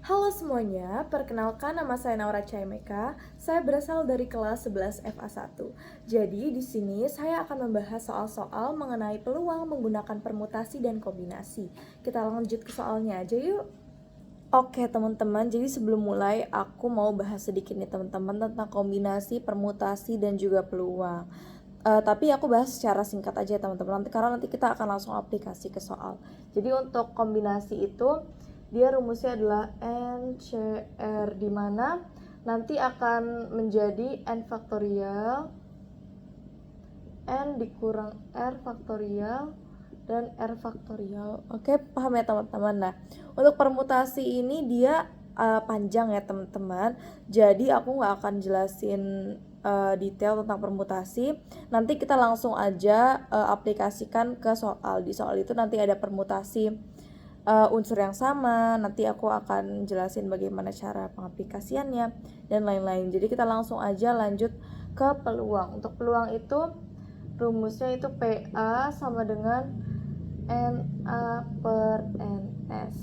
Halo semuanya, perkenalkan nama saya Naura Caimeka. Saya berasal dari kelas 11 FA1. Jadi di sini saya akan membahas soal-soal mengenai peluang menggunakan permutasi dan kombinasi. Kita lanjut ke soalnya aja yuk. Oke teman-teman, jadi sebelum mulai aku mau bahas sedikit nih teman-teman tentang kombinasi, permutasi, dan juga peluang. Tapi aku bahas secara singkat aja ya teman-teman, karena nanti kita akan langsung aplikasi ke soal. Jadi untuk kombinasi itu, dia rumusnya adalah NCR, di mana nanti akan menjadi N faktorial, N dikurang R faktorial, dan R faktorial. Oke, paham ya teman-teman? Nah, untuk permutasi ini dia panjang ya teman-teman. Jadi aku nggak akan jelasin detail tentang permutasi. Nanti kita langsung aja aplikasikan ke soal. Di soal itu nanti ada permutasi unsur yang sama. Nanti aku akan jelasin bagaimana cara pengaplikasiannya dan lain-lain. Jadi kita langsung aja lanjut ke peluang. Untuk peluang itu rumusnya itu PA sama dengan NA per NS,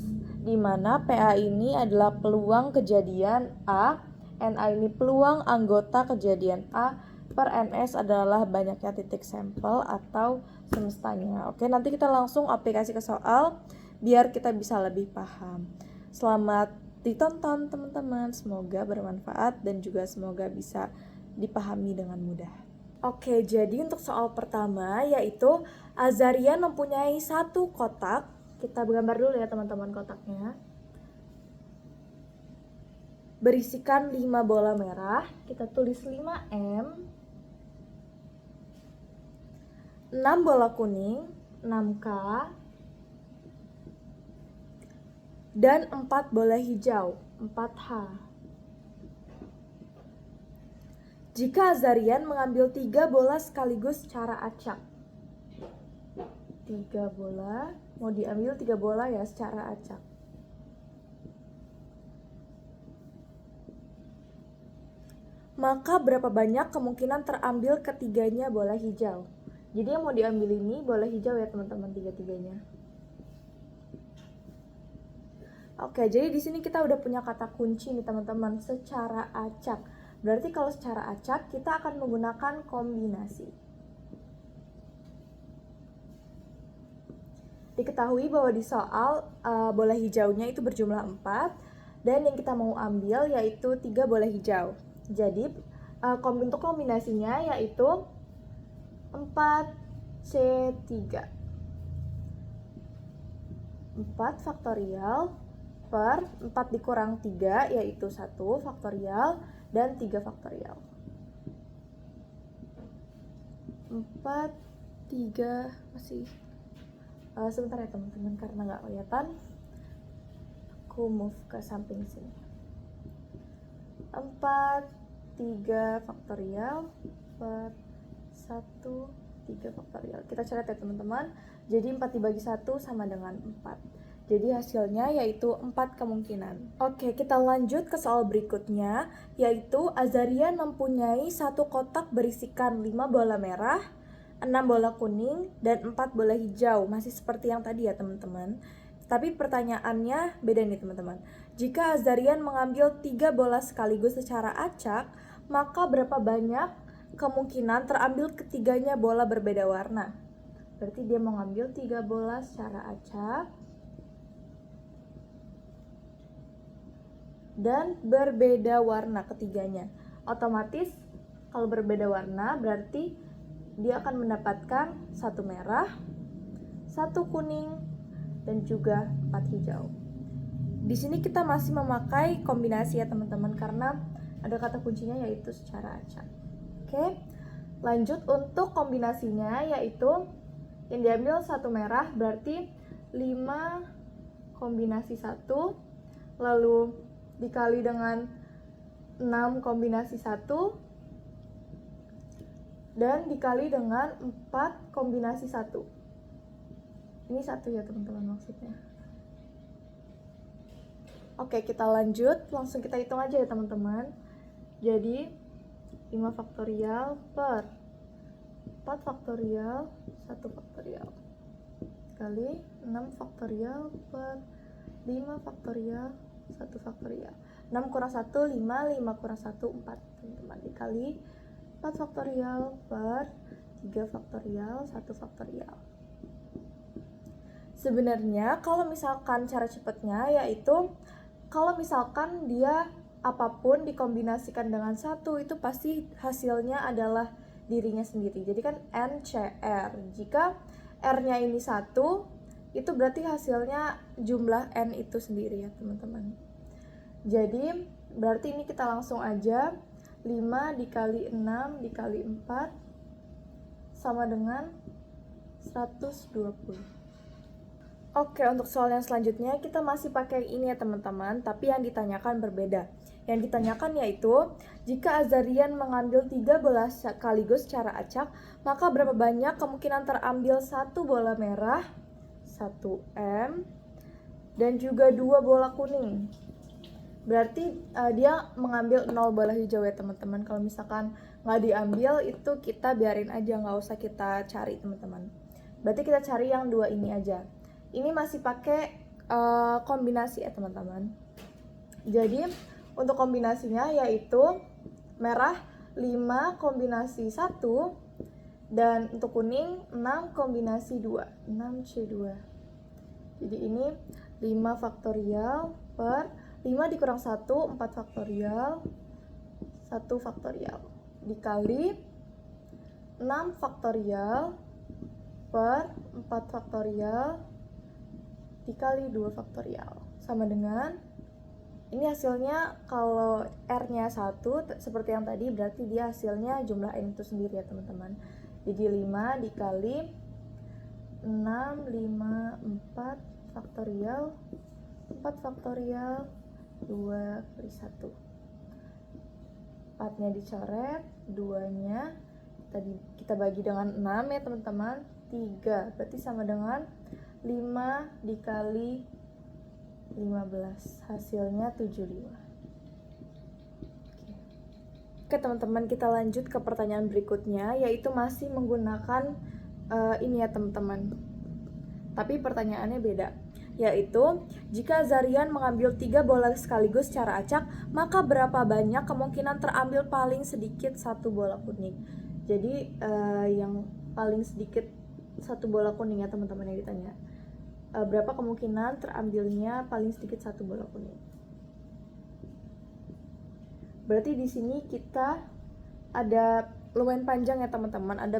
di mana PA ini adalah peluang kejadian A, NA ini peluang anggota kejadian A, per NS adalah banyaknya titik sampel atau semestanya. Oke, nanti kita langsung aplikasi ke soal biar kita bisa lebih paham. Selamat ditonton teman-teman, semoga bermanfaat dan juga semoga bisa dipahami dengan mudah. Oke, jadi untuk soal pertama yaitu Azarian mempunyai satu kotak. Kita gambar dulu ya teman-teman kotaknya. Berisikan 5 bola merah. Kita tulis 5M. 6 bola kuning, 6K. Dan 4 bola hijau, 4H. Jika Azarian mengambil 3 bola sekaligus secara acak. 3 bola, mau diambil 3 bola ya secara acak. Maka berapa banyak kemungkinan terambil ketiganya bola hijau? Jadi yang mau diambil ini bola hijau ya teman-teman, tiga-tiganya. Oke, jadi di sini kita udah punya kata kunci nih teman-teman, secara acak. Berarti kalau secara acak kita akan menggunakan kombinasi. Diketahui bahwa di soal bola hijaunya itu berjumlah 4 dan yang kita mau ambil yaitu 3 bola hijau. Jadi untuk kombinasinya yaitu 4C3. 4 faktorial per 4 dikurang 3 yaitu 1 faktorial dan 3 faktorial. 4, 3, masih sebentar ya teman-teman karena nggak kelihatan. Aku move ke samping sini. 4, 3 faktorial per 1, 3 faktorial. Kita coret ya teman-teman. Jadi 4 dibagi 1 sama dengan 4. Jadi hasilnya yaitu 4 kemungkinan. Oke, kita lanjut ke soal berikutnya, yaitu Azarian mempunyai satu kotak berisikan 5 bola merah, 6 bola kuning, dan 4 bola hijau. Masih seperti yang tadi ya teman-teman. Tapi pertanyaannya beda nih teman-teman. Jika Azarian mengambil 3 bola sekaligus secara acak, maka berapa banyak kemungkinan terambil ketiganya bola berbeda warna? Berarti dia mengambil 3 bola secara acak dan berbeda warna ketiganya. Otomatis kalau berbeda warna berarti dia akan mendapatkan satu merah, satu kuning, dan juga 4 hijau. Di sini kita masih memakai kombinasi ya teman-teman karena ada kata kuncinya yaitu secara acak. Oke, lanjut untuk kombinasinya yaitu yang diambil satu merah berarti 5 kombinasi 1, lalu dikali dengan 6 kombinasi 1, dan dikali dengan 4 kombinasi 1. Ini 1 ya teman-teman maksudnya. Oke, kita lanjut, langsung kita hitung aja ya teman-teman. Jadi 5 faktorial per 4 faktorial 1 faktorial kali 6 faktorial per 5 faktorial 1 faktorial. 6 kurang 1, 5, 5 kurang 1, 4 teman-teman, dikali 4 faktorial per 3 faktorial, 1 faktorial. Sebenarnya kalau misalkan cara cepatnya yaitu kalau misalkan dia apapun dikombinasikan dengan 1 itu pasti hasilnya adalah dirinya sendiri. Jadi kan NCR. Jika R-nya ini 1, itu berarti hasilnya jumlah N itu sendiri ya teman-teman. Jadi berarti ini kita langsung aja 5 dikali 6 dikali 4 sama dengan 120. Oke, untuk soal yang selanjutnya kita masih pakai ini ya teman-teman, tapi yang ditanyakan berbeda. Yang ditanyakan yaitu, jika Azarian mengambil 3 bola sekaligus secara acak, maka berapa banyak kemungkinan terambil 1 bola merah, 1M, dan juga 2 bola kuning. Berarti dia mengambil 0 bola hijau ya teman-teman. Kalau misalkan nggak diambil itu kita biarin aja, nggak usah kita cari teman-teman. Berarti kita cari yang 2 ini aja. Ini masih pakai kombinasi ya teman-teman. Jadi untuk kombinasinya yaitu merah 5 kombinasi 1 dan untuk kuning 6 kombinasi 2, 6C2. Jadi ini 5 faktorial per 5 dikurang 1, 4 faktorial, 1 faktorial dikali 6 faktorial per 4 faktorial dikali 2 faktorial sama dengan ini hasilnya kalau R-nya 1 seperti yang tadi berarti dia hasilnya jumlah N itu sendiri ya teman-teman. Jadi 5 dikali 6, 5, 4 faktorial 4 faktorial 2 kali 1. 4 nya dicoret, 2 nya kita bagi dengan 6 ya teman-teman, 3 berarti sama dengan 5 dikali 15, hasilnya 75. Oke teman-teman, kita lanjut ke pertanyaan berikutnya, yaitu masih menggunakan ini ya teman-teman, tapi pertanyaannya beda, yaitu jika Azarian mengambil 3 bola sekaligus secara acak, maka berapa banyak kemungkinan terambil paling sedikit 1 bola kuning. Jadi yang paling sedikit 1 bola kuning ya teman-teman yang ditanya. Berapa kemungkinan terambilnya paling sedikit 1 bola kuning. Berarti di sini kita ada lumayan panjang ya teman-teman, ada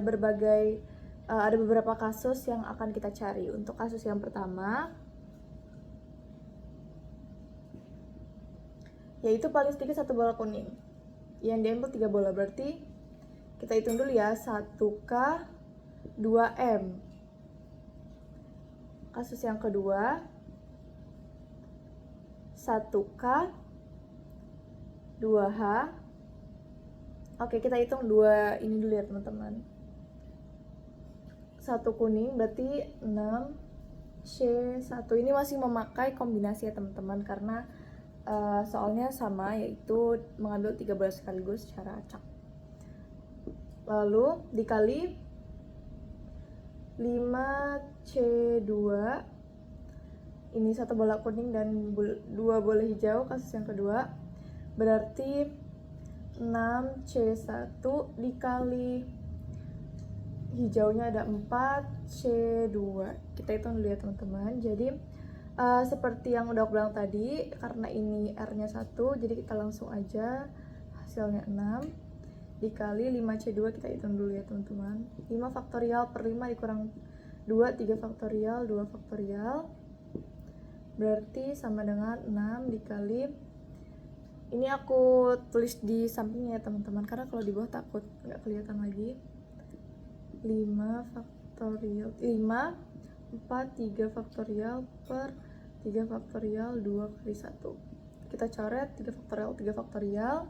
beberapa kasus yang akan kita cari. Untuk kasus yang pertama yaitu paling sedikit 1 bola kuning. Yang diambil 3 bola, berarti kita hitung dulu ya, 1K 2M. Kasus yang kedua 1K 2H. Oke, kita hitung 2 ini dulu ya teman-teman. 1 kuning berarti 6C1. Ini masih memakai kombinasi ya teman-teman, karena soalnya sama, yaitu mengambil 3 bola sekaligus secara acak. Lalu dikali 5C2, ini 1 bola kuning dan 2 bola hijau, kasus yang kedua, berarti 6C1 dikali hijaunya ada 4C2. Kita hitung dulu ya teman-teman. Jadi seperti yang udah aku bilang tadi, karena ini R-nya 1, jadi kita langsung aja hasilnya 6 dikali 5C2, kita hitung dulu ya teman-teman. 5 faktorial per 5 dikurang 2, 3 faktorial, 2 faktorial, berarti sama dengan 6 dikali, ini aku tulis di sampingnya ya teman-teman, karena kalau di bawah takut nggak kelihatan lagi. 5 faktorial 5, 4, 3 faktorial per 3 faktorial 2 kali 1. Kita coret 3 faktorial 3 faktorial,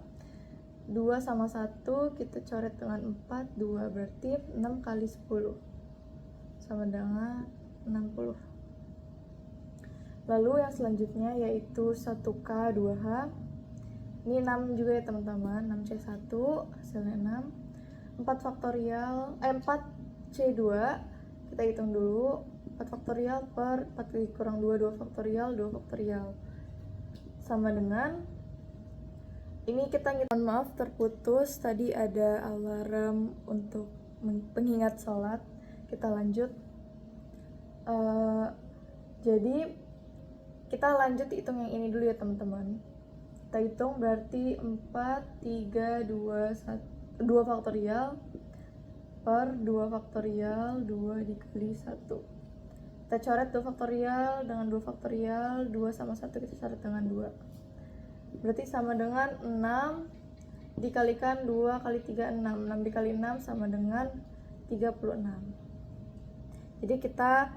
2 sama 1 kita coret dengan 4, 2 berarti 6 kali 10 sama dengan 60. Lalu yang selanjutnya yaitu 1K 2H. Ini 6 juga ya teman-teman, 6C1 hasilnya 6. 4 faktorial 4C2 kita hitung dulu, 4 faktorial per 4 kurang 2, 2 faktorial, 2 faktorial. 1 sama dengan ini kita mohon maaf terputus, tadi ada alarm untuk pengingat sholat. Kita lanjut. Jadi kita lanjut hitung yang ini dulu ya teman-teman. Kita hitung berarti 4, 3, 2, 1, 2 faktorial per 2 faktorial 2 dikali 1. Kita coret 2 faktorial dengan 2 faktorial, 2 sama 1 kita coret dengan 2. Berarti sama dengan 6 dikalikan 2 kali 3, 6. 6 dikali 6 sama dengan 36. Jadi kita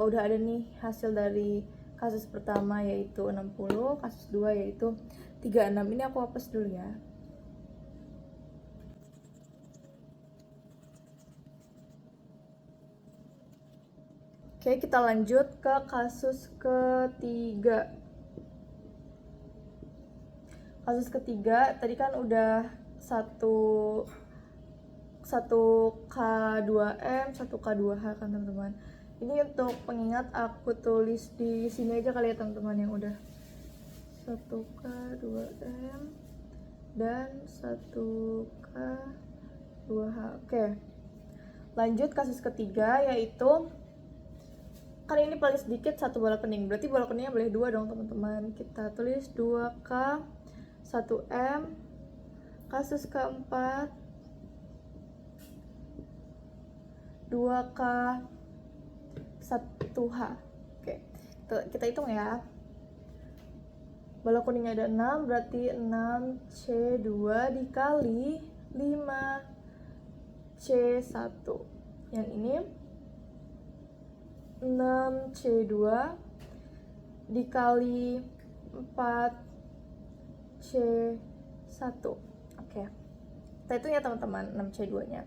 udah ada nih hasil dari kasus pertama yaitu 60, kasus 2 yaitu 36. Ini aku hapus dulu ya. Oke, kita lanjut ke kasus ketiga. Kasus ketiga tadi kan udah 1K2M, 1K2H kan teman-teman. Ini untuk pengingat aku tulis di sini aja kali ya teman-teman yang udah 1K2M dan 1K2H. Oke. Lanjut kasus ketiga yaitu kan ini paling sedikit 1 bola kuning. Berarti bola kuningnya boleh 2 dong teman-teman. Kita tulis 2K 1M. Kasus keempat 2K 1H. Oke, kita hitung ya. Bola kuningnya ada 6, berarti 6C2 dikali 5C1. Yang ini 6C2 dikali 4C1. Oke. Kita hitung ya teman-teman 6C2 nya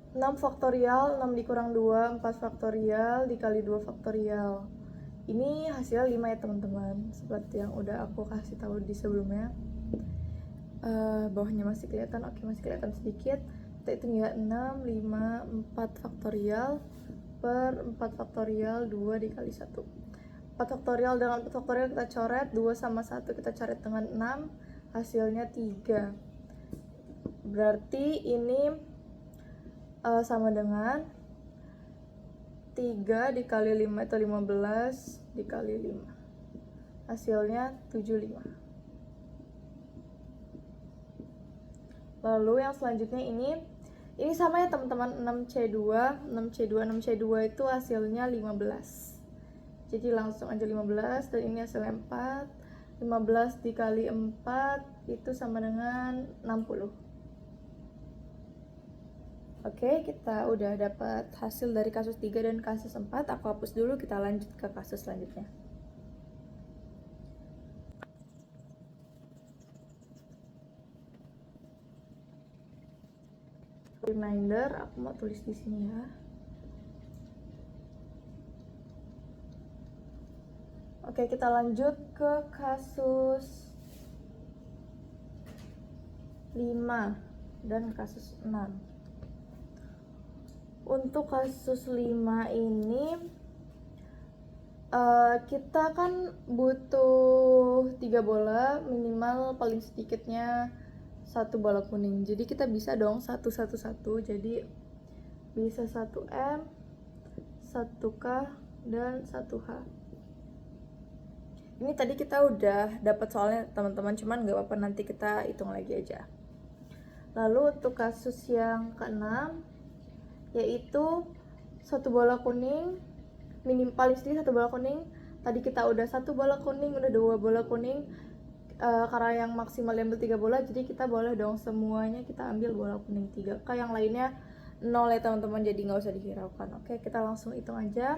6 faktorial, 6 dikurang 2, 4 faktorial dikali 2 faktorial. Ini hasilnya 5 ya teman-teman, seperti yang udah aku kasih tahu di sebelumnya. Bawahnya masih kelihatan, oke masih kelihatan sedikit. Kita hitung ya 6, 5, 4 faktorial per 4 faktorial 2 dikali 1. 4 faktorial dengan 4 faktorial kita coret, 2 sama 1 kita coret dengan 6, hasilnya 3. Berarti ini sama dengan 3 dikali 5 itu 15 dikali 5, hasilnya 75. Lalu yang selanjutnya ini sama ya teman-teman, 6C2 itu hasilnya 15. Jadi langsung aja 15 dan ini hasilnya 4. 15 dikali 4 itu sama dengan 60. Oke, kita udah dapat hasil dari kasus 3 dan kasus 4. Aku hapus dulu, kita lanjut ke kasus selanjutnya. Reminder, aku mau tulis di sini ya. Oke, kita lanjut ke kasus 5 dan kasus 6. Untuk kasus 5 ini kita kan butuh 3 bola, minimal paling sedikitnya 1 bola kuning. Jadi kita bisa dong 1, 1, 1. Jadi bisa 1M, 1K, dan 1H. Ini tadi kita udah dapat soalnya teman-teman, cuman gak apa-apa, nanti kita hitung lagi aja. Lalu untuk kasus yang ke-6 yaitu 1 bola kuning, paling sedikit 1 bola kuning. Tadi kita udah 1 bola kuning, udah 2 bola kuning. Karena yang maksimal diambil 3 bola, jadi kita boleh dong semuanya kita ambil bola kuning 3. Yang lainnya 0 ya teman-teman, jadi nggak usah dihiraukan. Oke, kita langsung hitung aja.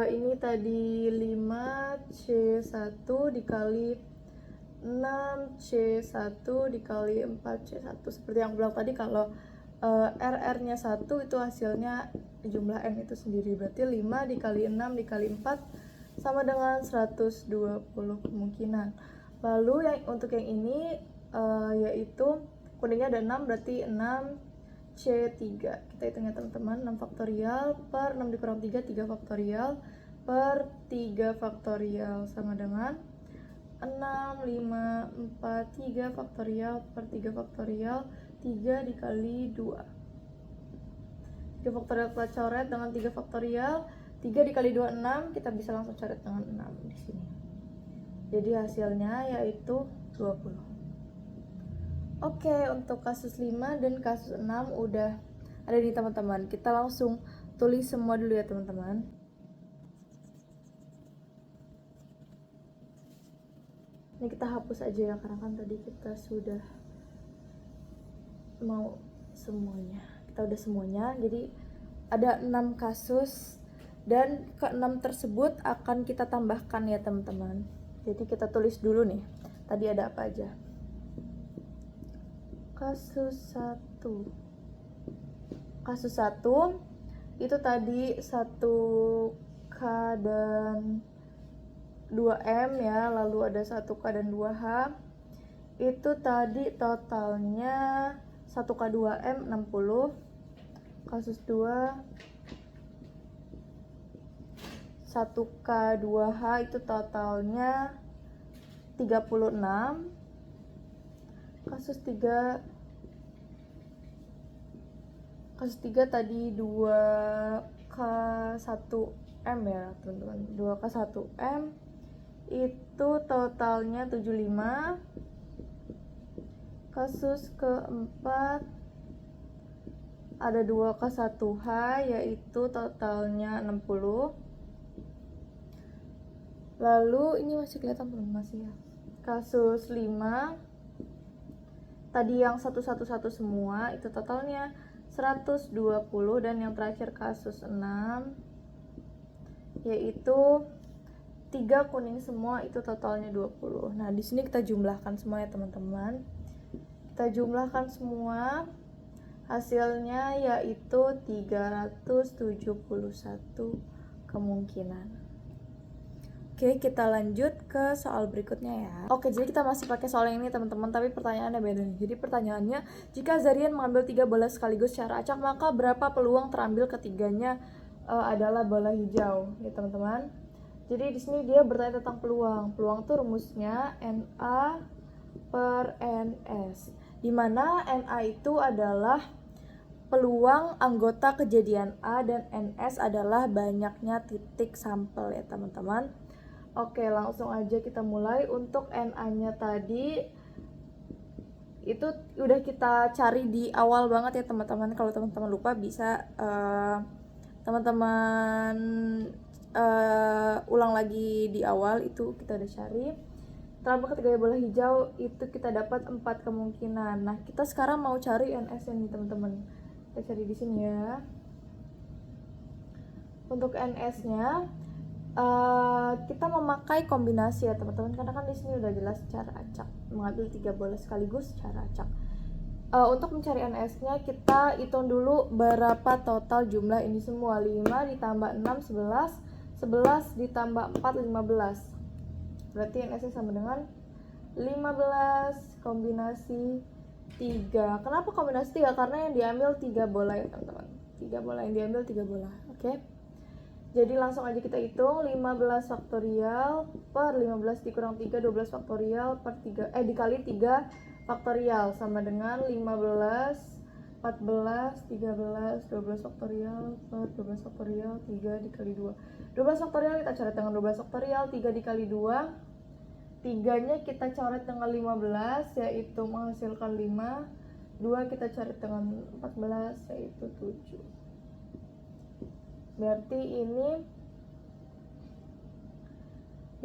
Ini tadi 5C1 dikali 6C1 dikali 4C1. Seperti yang aku bilang tadi, kalau RR-nya 1 itu hasilnya jumlah M itu sendiri. Berarti 5 dikali 6 dikali 4 sama dengan 120 kemungkinan. Lalu untuk yang ini yaitu kuningnya ada 6, berarti 6C3. Kita hitungnya teman-teman, 6 faktorial per 6 dikurang 3, 3 faktorial per 3 faktorial sama dengan 6, 5, 4, 3 faktorial per 3 faktorial 3 dikali 2. 3 faktorial kita coret dengan 3 faktorial, 3 dikali 2, 6, kita bisa langsung coret dengan 6 di sini. Jadi hasilnya yaitu 20. Oke, untuk kasus 5 dan kasus 6 udah ada nih teman-teman. Kita langsung tulis semua dulu ya teman-teman. Ini kita hapus aja ya, karena kan tadi kita sudah mau semuanya. Kita udah semuanya, jadi ada 6 kasus dan ke-6 tersebut akan kita tambahkan ya teman-teman. Jadi kita tulis dulu nih, tadi ada apa aja. Kasus 1. Kasus 1 itu tadi 1K dan 2M ya, lalu ada 1K dan 2H. Itu tadi totalnya 1K 2M 60. Kasus 2 1K 2H itu totalnya 36. Kasus 3 tadi 2K 1M ya teman-teman. 2K 1M itu totalnya 75. Kasus keempat ada 2K 1H yaitu totalnya 60. Lalu ini masih kelihatan belum? Masih ya. Kasus 5 tadi yang 111 semua itu totalnya 120, dan yang terakhir kasus 6 yaitu 3 kuning semua itu totalnya 20. Nah, di sini kita jumlahkan semua ya teman-teman. Kita jumlahkan semua, hasilnya yaitu 371 kemungkinan. Oke, kita lanjut ke soal berikutnya ya. Oke, jadi kita masih pakai soal yang ini teman-teman, tapi pertanyaannya beda nih. Jadi pertanyaannya, jika Zarian mengambil 3 bola sekaligus secara acak, maka berapa peluang terambil ketiganya adalah bola hijau ya teman-teman. Jadi di sini dia bertanya tentang peluang. Peluang tuh rumusnya NA per NS, dimana NA itu adalah peluang anggota kejadian A dan NS adalah banyaknya titik sampel ya teman-teman. Oke, langsung aja kita mulai. Untuk NA-nya tadi itu udah kita cari di awal banget ya teman-teman. Kalau teman-teman lupa bisa teman-teman ulang lagi di awal, itu kita udah cari. Terambil ketiga bola hijau itu kita dapat 4 kemungkinan. Nah, kita sekarang mau cari NS nih teman-teman. Kita cari di sini ya. Untuk NS-nya kita memakai kombinasi ya teman-teman, karena kan di sini udah jelas secara acak, mengambil 3 bola sekaligus secara acak. Untuk mencari NS-nya kita hitung dulu berapa total jumlah ini semua. 5 ditambah 6 11, 11 ditambah 4 15. Berarti NS-nya sama dengan 15 kombinasi 3. Kenapa kombinasi 3? Karena yang diambil 3 bola ya teman-teman. 3 bola yang diambil 3 bola. Oke. Jadi langsung aja kita hitung 15 faktorial per 15 dikurang 3 12 faktorial per 3 dikali 3 faktorial sama dengan 15 14 13 12 faktorial per 12 faktorial 3 dikali 2. 12 faktorial kita coret dengan 12 faktorial, 3 dikali 2. 3-nya kita coret dengan 15 yaitu menghasilkan 5. 2 kita coret dengan 14 yaitu 7. Berarti ini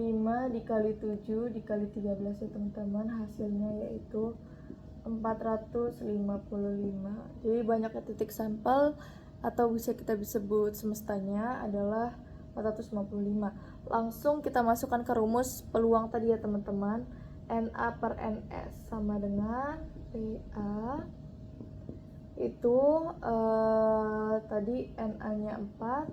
5 dikali 7 dikali 13 ya teman-teman, hasilnya yaitu 455. Jadi banyaknya titik sampel atau bisa kita sebut semestanya adalah 455. Langsung kita masukkan ke rumus peluang tadi ya teman-teman. NA per NS sama dengan PA itu tadi NA-nya 4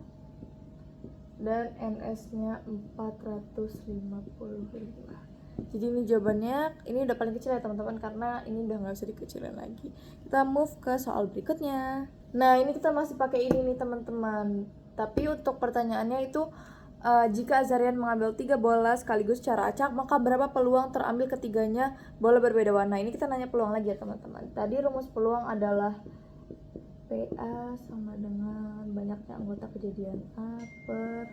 dan NS-nya 455. Jadi ini jawabannya, ini udah paling kecil ya teman-teman, karena ini udah nggak usah dikecilin lagi. Kita move ke soal berikutnya. Nah, ini kita masih pakai ini nih teman-teman, tapi untuk pertanyaannya itu Jika Azarian mengambil 3 bola sekaligus secara acak, maka berapa peluang terambil ketiganya bola berbeda warna? Ini kita nanya peluang lagi ya teman-teman. Tadi rumus peluang adalah PA sama dengan banyaknya anggota kejadian A per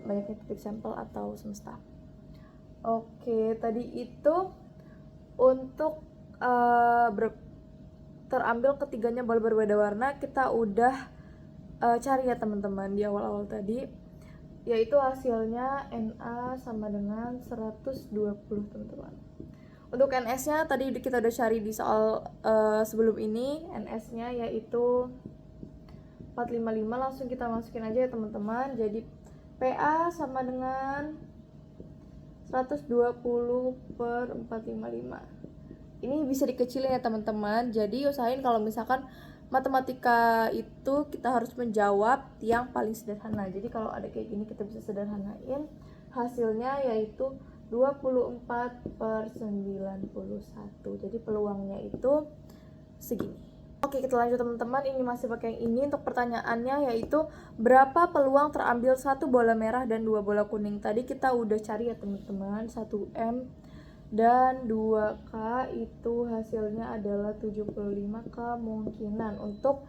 banyaknya titik sampel atau semesta. Oke, tadi itu untuk terambil ketiganya bola berbeda warna kita udah cari ya teman-teman di awal-awal tadi, yaitu hasilnya Na sama dengan 120 teman-teman. Untuk NS-nya tadi kita udah cari di soal sebelum ini. NS-nya yaitu 455, langsung kita masukin aja ya teman-teman. Jadi PA sama dengan 120 per 455. Ini bisa dikecilin ya teman-teman. Jadi usahain kalau misalkan matematika itu kita harus menjawab yang paling sederhana. Jadi kalau ada kayak gini kita bisa sederhanain. Hasilnya yaitu 24 per 91. Jadi peluangnya itu segini. Oke, kita lanjut teman-teman. Ini masih pakai yang ini. Untuk pertanyaannya yaitu berapa peluang terambil 1 bola merah dan 2 bola kuning. Tadi kita udah cari ya teman-teman. 1M dan 2K itu hasilnya adalah 75 kemungkinan untuk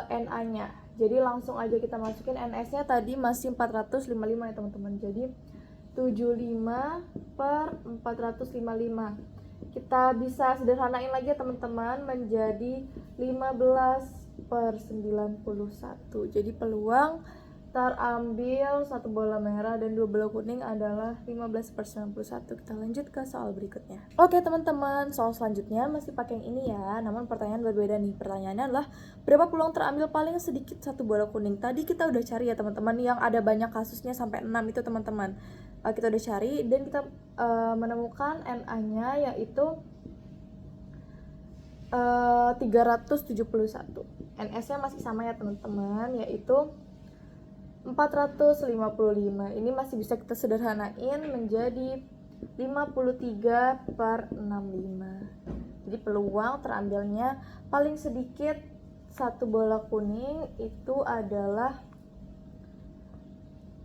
NA-nya. Jadi langsung aja kita masukin. NS-nya tadi masih 455 ya teman-teman. Jadi 75 per 455. Kita bisa sederhanain lagi ya teman-teman menjadi 15 per 91. Jadi peluang terambil 1 bola merah dan 2 bola kuning adalah 15 per 91. Kita lanjut ke soal berikutnya. Oke teman-teman, soal selanjutnya masih pakai yang ini ya, namun pertanyaan berbeda nih. Pertanyaannya adalah berapa peluang terambil paling sedikit 1 bola kuning. Tadi kita udah cari ya teman-teman, yang ada banyak kasusnya sampai 6 itu teman-teman. Kita udah cari dan kita menemukan NA-nya yaitu 371. NS-nya masih sama ya teman-teman, yaitu 455. Ini masih bisa kita sederhanain menjadi 53 per 65. Jadi peluang terambilnya paling sedikit 1 bola kuning itu adalah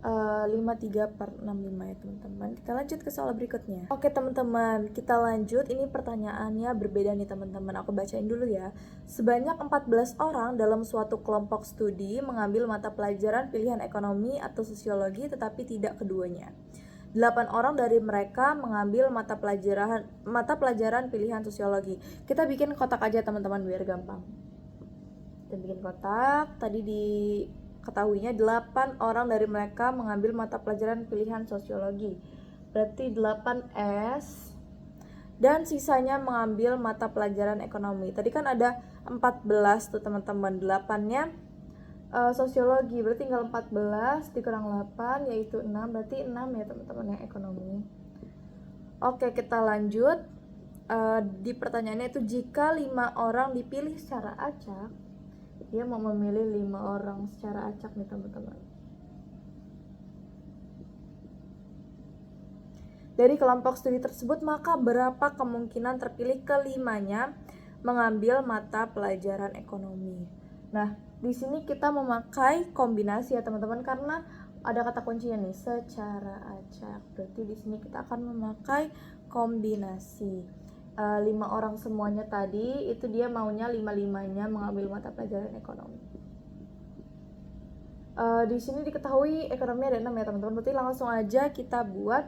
53 per 65 ya teman-teman. Kita lanjut ke soal berikutnya. Oke teman-teman, kita lanjut. Ini pertanyaannya berbeda nih teman-teman. Aku bacain dulu ya. Sebanyak 14 orang dalam suatu kelompok studi mengambil mata pelajaran pilihan ekonomi atau sosiologi tetapi tidak keduanya. 8 orang dari mereka mengambil mata pelajaran pilihan sosiologi. Kita bikin kotak aja teman-teman biar gampang. Kita bikin kotak. Tadi ketahuinya 8 orang dari mereka mengambil mata pelajaran pilihan sosiologi. Berarti 8S dan sisanya mengambil mata pelajaran ekonomi. Tadi kan ada 14 tuh teman-teman. 8-nya sosiologi, berarti tinggal 14 dikurang 8 yaitu 6, berarti 6 ya teman-teman yang ekonomi. Oke, kita lanjut. Di pertanyaannya itu jika 5 orang dipilih secara acak, dia mau memilih 5 orang secara acak nih teman-teman. Dari kelompok studi tersebut, maka berapa kemungkinan terpilih kelimanya mengambil mata pelajaran ekonomi. Nah, di sini kita memakai kombinasi ya teman-teman, karena ada kata kuncinya nih, secara acak. Berarti di sini kita akan memakai kombinasi. 5 orang semuanya tadi itu dia maunya 5-5-nya mengambil mata pelajaran ekonomi. Di sini diketahui ekonomi ada 6 ya teman-teman. Berarti langsung aja kita buat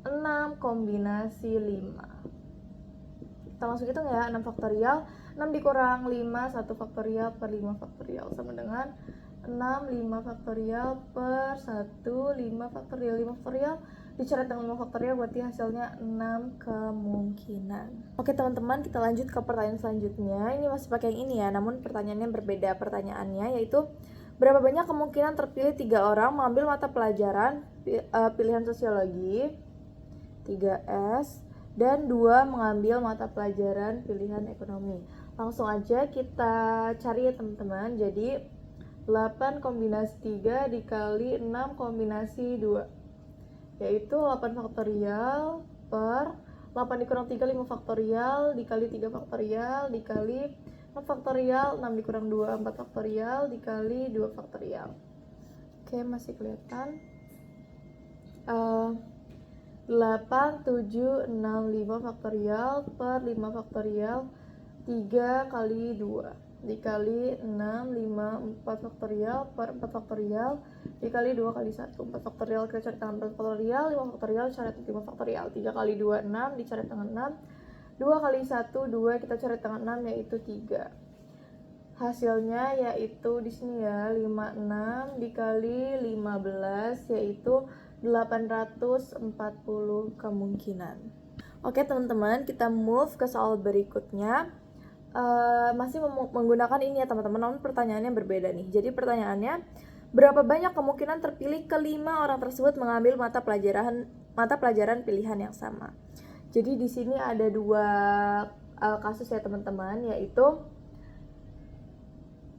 6 kombinasi 5. Kita langsung hitung ya, 6 faktorial. 6 dikurang 5, 1 faktorial per 5 faktorial sama dengan 6, 5 faktorial per 1, 5 faktorial. 5 faktorial dicatat dengan 5 faktorial berarti hasilnya 6 kemungkinan. Oke teman-teman, kita lanjut ke pertanyaan selanjutnya. Ini masih pakai yang ini ya, namun pertanyaannya berbeda. Pertanyaannya yaitu berapa banyak kemungkinan terpilih 3 orang mengambil mata pelajaran pilihan sosiologi 3S dan 2 mengambil mata pelajaran pilihan ekonomi. Langsung aja kita cari ya teman-teman. Jadi 8 kombinasi 3 dikali 6 kombinasi 2, yaitu 8 faktorial per 8 dikurang 3, 5 faktorial dikali 3 faktorial dikali 4 faktorial, 6 dikurang 2, 4 faktorial dikali 2 faktorial. Oke, masih kelihatan. 8, 7, 6, 5 faktorial per 5 faktorial 3 kali 2 dikali 6, 5, 4 faktorial per 4 faktorial dikali 2 kali 1. 4 faktorial kita cari dengan 4 faktorial, 5 faktorial cari dengan 5 faktorial. 3 kali 2, 6 dicari dengan 6. 2 kali 1, 2 kita cari dengan 6 yaitu 3. Hasilnya yaitu di sini ya 56 dikali 15 yaitu 840 kemungkinan. Oke teman-teman, kita move ke soal berikutnya. Masih menggunakan ini ya teman-teman, namun pertanyaannya berbeda nih. Jadi pertanyaannya, berapa banyak kemungkinan terpilih kelima orang tersebut mengambil mata pelajaran pilihan yang sama. Jadi di sini ada dua kasus ya teman-teman, yaitu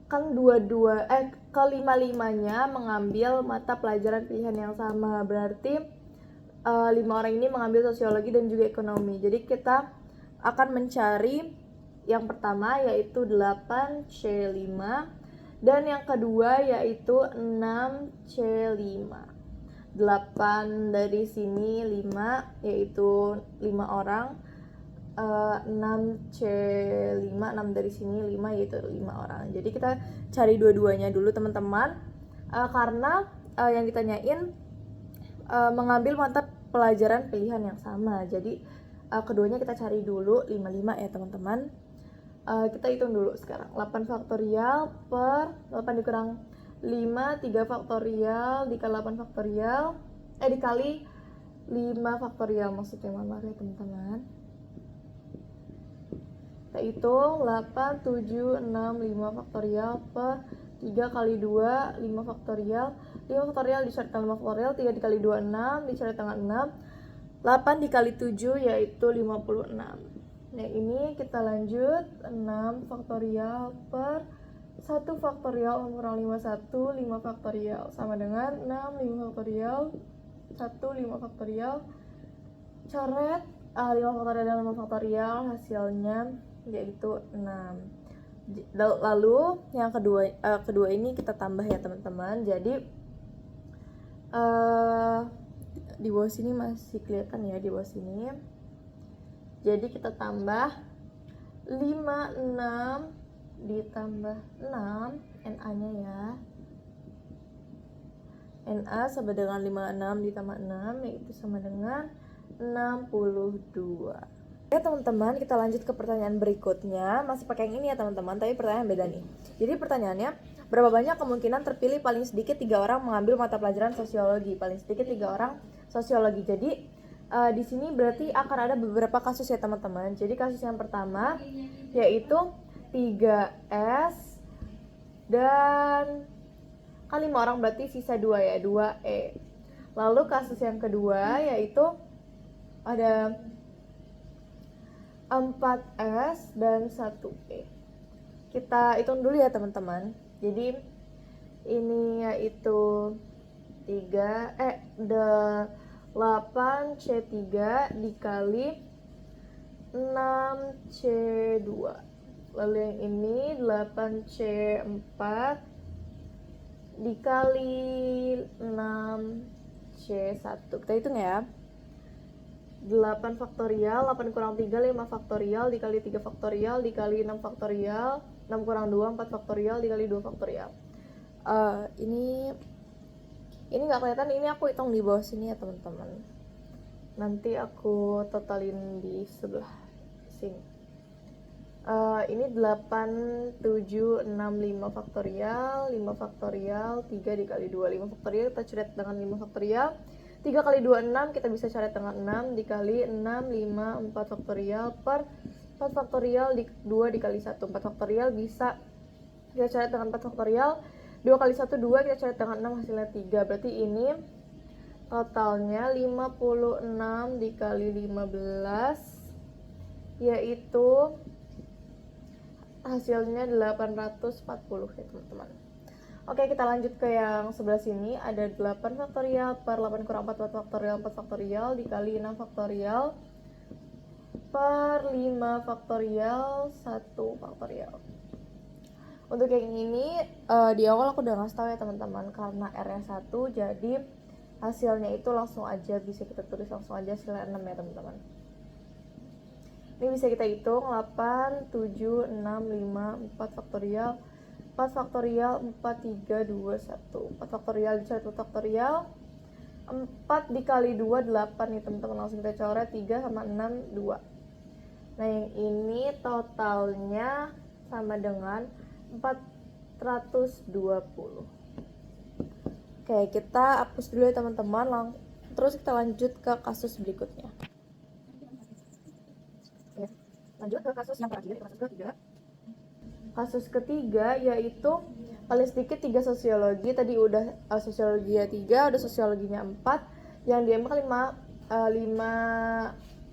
kan kelima-limanya mengambil mata pelajaran pilihan yang sama, berarti 5 orang ini mengambil sosiologi dan juga ekonomi. Jadi kita akan mencari yang pertama yaitu 8C5 dan yang kedua yaitu 6C5. 8 dari sini 5 yaitu 5 orang, 6C5, 6 dari sini 5 yaitu 5 orang. Jadi kita cari dua-duanya dulu teman-teman, karena yang ditanyain mengambil mata pelajaran pilihan yang sama. Jadi keduanya kita cari dulu 5 ya teman-teman. Kita hitung dulu sekarang. 8 faktorial per 8 dikurang 5, 3 faktorial dikali 8 faktorial dikali 5 faktorial maksudnya, maaf ya teman-teman. Kita hitung 8, 7, 6, 5 faktorial per 3 kali 2, 5 faktorial. 5 faktorial dicari dengan 5 faktorial, 3 dikali 2, 6, dicari dengan 6. 8 dikali 7 yaitu 56. Nah ini kita lanjut, 6 faktorial per 1 faktorial kurang 5, 1, 5 faktorial sama dengan 6, 5 faktorial, 1, 5 faktorial. Coret 5 faktorial dan 5 faktorial, hasilnya yaitu 6. Lalu yang kedua ini kita tambah ya teman-teman. Jadi di bawah sini masih kelihatan ya, di bawah sini. Jadi kita tambah 5, 6 ditambah 6 NA-nya ya. NA sama dengan 56 ditambah 6 yaitu sama dengan 62. Oke teman-teman, kita lanjut ke pertanyaan berikutnya. Masih pakai yang ini ya teman-teman, tapi pertanyaan beda nih. Jadi pertanyaannya, berapa banyak kemungkinan terpilih paling sedikit 3 orang mengambil mata pelajaran sosiologi? Paling sedikit 3 orang sosiologi. Jadi di sini berarti akan ada beberapa kasus ya teman-teman. Jadi kasus yang pertama yaitu 3S dan kan 5 orang berarti sisa 2 ya, 2E. Lalu kasus yang kedua yaitu ada 4S dan 1E. Kita hitung dulu ya teman-teman. Jadi ini yaitu 8C3 dikali 6C2. Lalu yang ini 8C4 dikali 6C1. Kita hitung ya. 8 faktorial, 8 kurang 3, 5 faktorial dikali 3 faktorial dikali 6 faktorial, 6 kurang 2, 4 faktorial dikali 2 faktorial. Ini nggak kelihatan, ini aku hitung di bawah sini ya teman-teman. Nanti aku totalin di sebelah sini. Ini 8, 7, 6, 5 faktorial, 5 faktorial, 3 dikali 2, 5 faktorial kita coret dengan 5 faktorial. 3 kali 2, 6, kita bisa coret dengan 6 dikali 6, 5, 4 faktorial per 4 faktorial 2 dikali 1. 4 faktorial bisa kita coret dengan 4 faktorial. 2 kali 1, 2, kita coret dengan 6, hasilnya 3. Berarti ini totalnya 56 dikali 15 yaitu hasilnya 840 ya teman-teman. Oke, kita lanjut ke yang sebelah sini. Ada 8 faktorial per 8 kurang 4 faktorial 4 faktorial dikali 6 faktorial per 5 faktorial 1 faktorial. Untuk yang ini di awal aku udah ngasih tahu ya teman-teman, karena R-nya 1 jadi hasilnya itu langsung aja bisa kita tulis langsung aja hasilnya 6 ya teman-teman. Ini bisa kita hitung 8, 7, 6, 5, 4 faktorial 4 faktorial 4, 3, 2, 1 4 faktorial dicari 1 faktorial 4 dikali 2, 8 nih teman-teman, langsung kita coret 3 sama 6, 2. Nah yang ini totalnya sama dengan 420. Oke, kita hapus dulu ya teman-teman, terus kita lanjut ke kasus berikutnya. Lanjut ke kasus yang terakhir, kasus ketiga. Kasus ketiga yaitu paling sedikit 3 sosiologi. Tadi udah sosiologi 3, udah sosiologinya 4. Yang diambil 5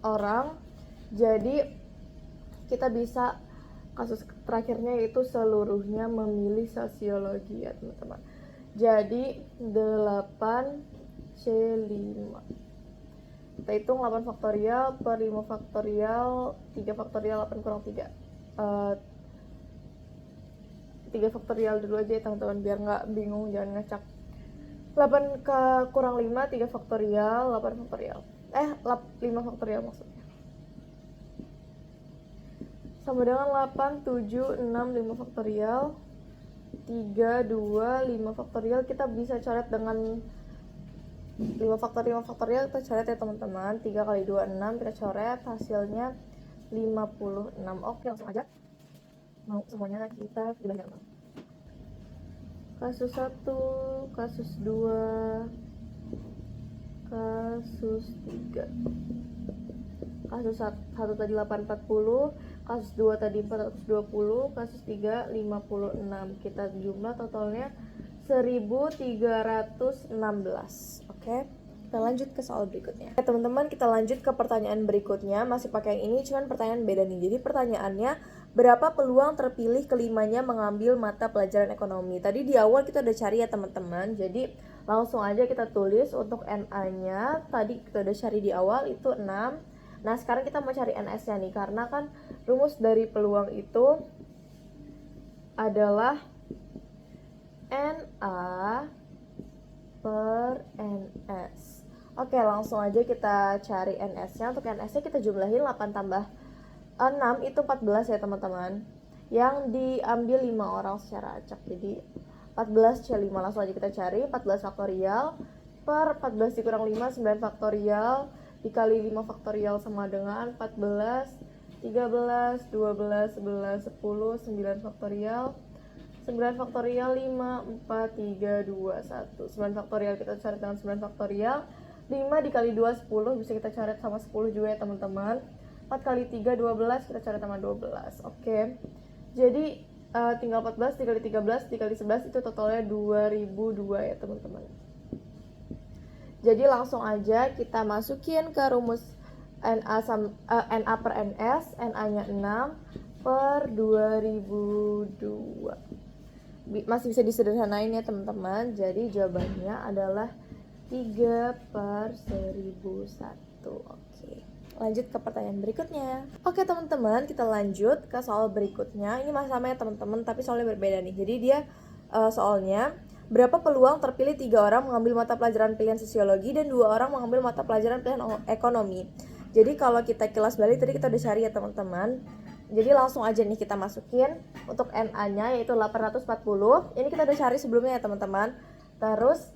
orang. Jadi kita bisa kasus terakhirnya yaitu seluruhnya memilih sosiologi ya teman-teman. Jadi 8C5. Kita hitung 8 faktorial per 5 faktorial 3 faktorial 8 kurang 3 3 faktorial dulu aja ya teman-teman biar nggak bingung, jangan ngacak. 8 kurang 5 3 faktorial 8 faktorial 5 faktorial maksudnya sama dengan 8 7 6 5 faktorial 3 2 5 faktorial. Kita bisa coret dengan 5 faktorial kita coret ya teman-teman. 3 kali 2 6, kita coret hasilnya 56. Oke, langsung aja mau semuanya kita pilih. Kasus 1, kasus 2, kasus 3. Kasus 1 tadi 840, kasus 2 tadi 420, kasus 3 56. Kita jumlah totalnya 1316. Oke, kita lanjut ke soal berikutnya. Teman-teman, kita lanjut ke pertanyaan berikutnya. Masih pakai yang ini, cuman pertanyaan beda nih. Jadi pertanyaannya, berapa peluang terpilih kelimanya mengambil mata pelajaran ekonomi? Tadi di awal kita udah cari ya teman-teman. Jadi langsung aja kita tulis untuk NA-nya. Tadi kita udah cari di awal itu 6. Nah sekarang kita mau cari NS-nya nih, karena kan rumus dari peluang itu adalah NA per NS. Oke, langsung aja kita cari NS-nya. Untuk NS-nya kita jumlahin 8 tambah 6 itu 14 ya teman-teman. Yang diambil 5 orang secara acak. Jadi 14C5, langsung aja kita cari 14 faktorial per 14 dikurang 5 9 faktorial dikali 5 faktorial sama dengan 14 13 12 11 10 9 faktorial 9 faktorial 5 4 3 2 1. 9 faktorial kita coret dengan 9 faktorial. 5 dikali 2 10, bisa kita coret sama 10 juga ya teman-teman. 4 kali 3 12, kita coret sama 12. Oke. Jadi tinggal 14 dikali 13 dikali 11 itu totalnya 2002 ya teman-teman. Jadi langsung aja kita masukin ke rumus NA per NS. NA-nya 6 per 2002. Masih bisa disederhanain ya teman-teman. Jadi jawabannya adalah 3 per 1001. Oke, lanjut ke pertanyaan berikutnya. Oke teman-teman, kita lanjut ke soal berikutnya. Ini masih sama ya teman-teman, tapi soalnya berbeda nih. Jadi dia soalnya, berapa peluang terpilih 3 orang mengambil mata pelajaran pilihan sosiologi dan 2 orang mengambil mata pelajaran pilihan ekonomi. Jadi kalau kita kilas balik tadi kita udah cari ya teman-teman. Jadi langsung aja nih kita masukin untuk NA-nya yaitu 840. Ini kita udah cari sebelumnya ya teman-teman. Terus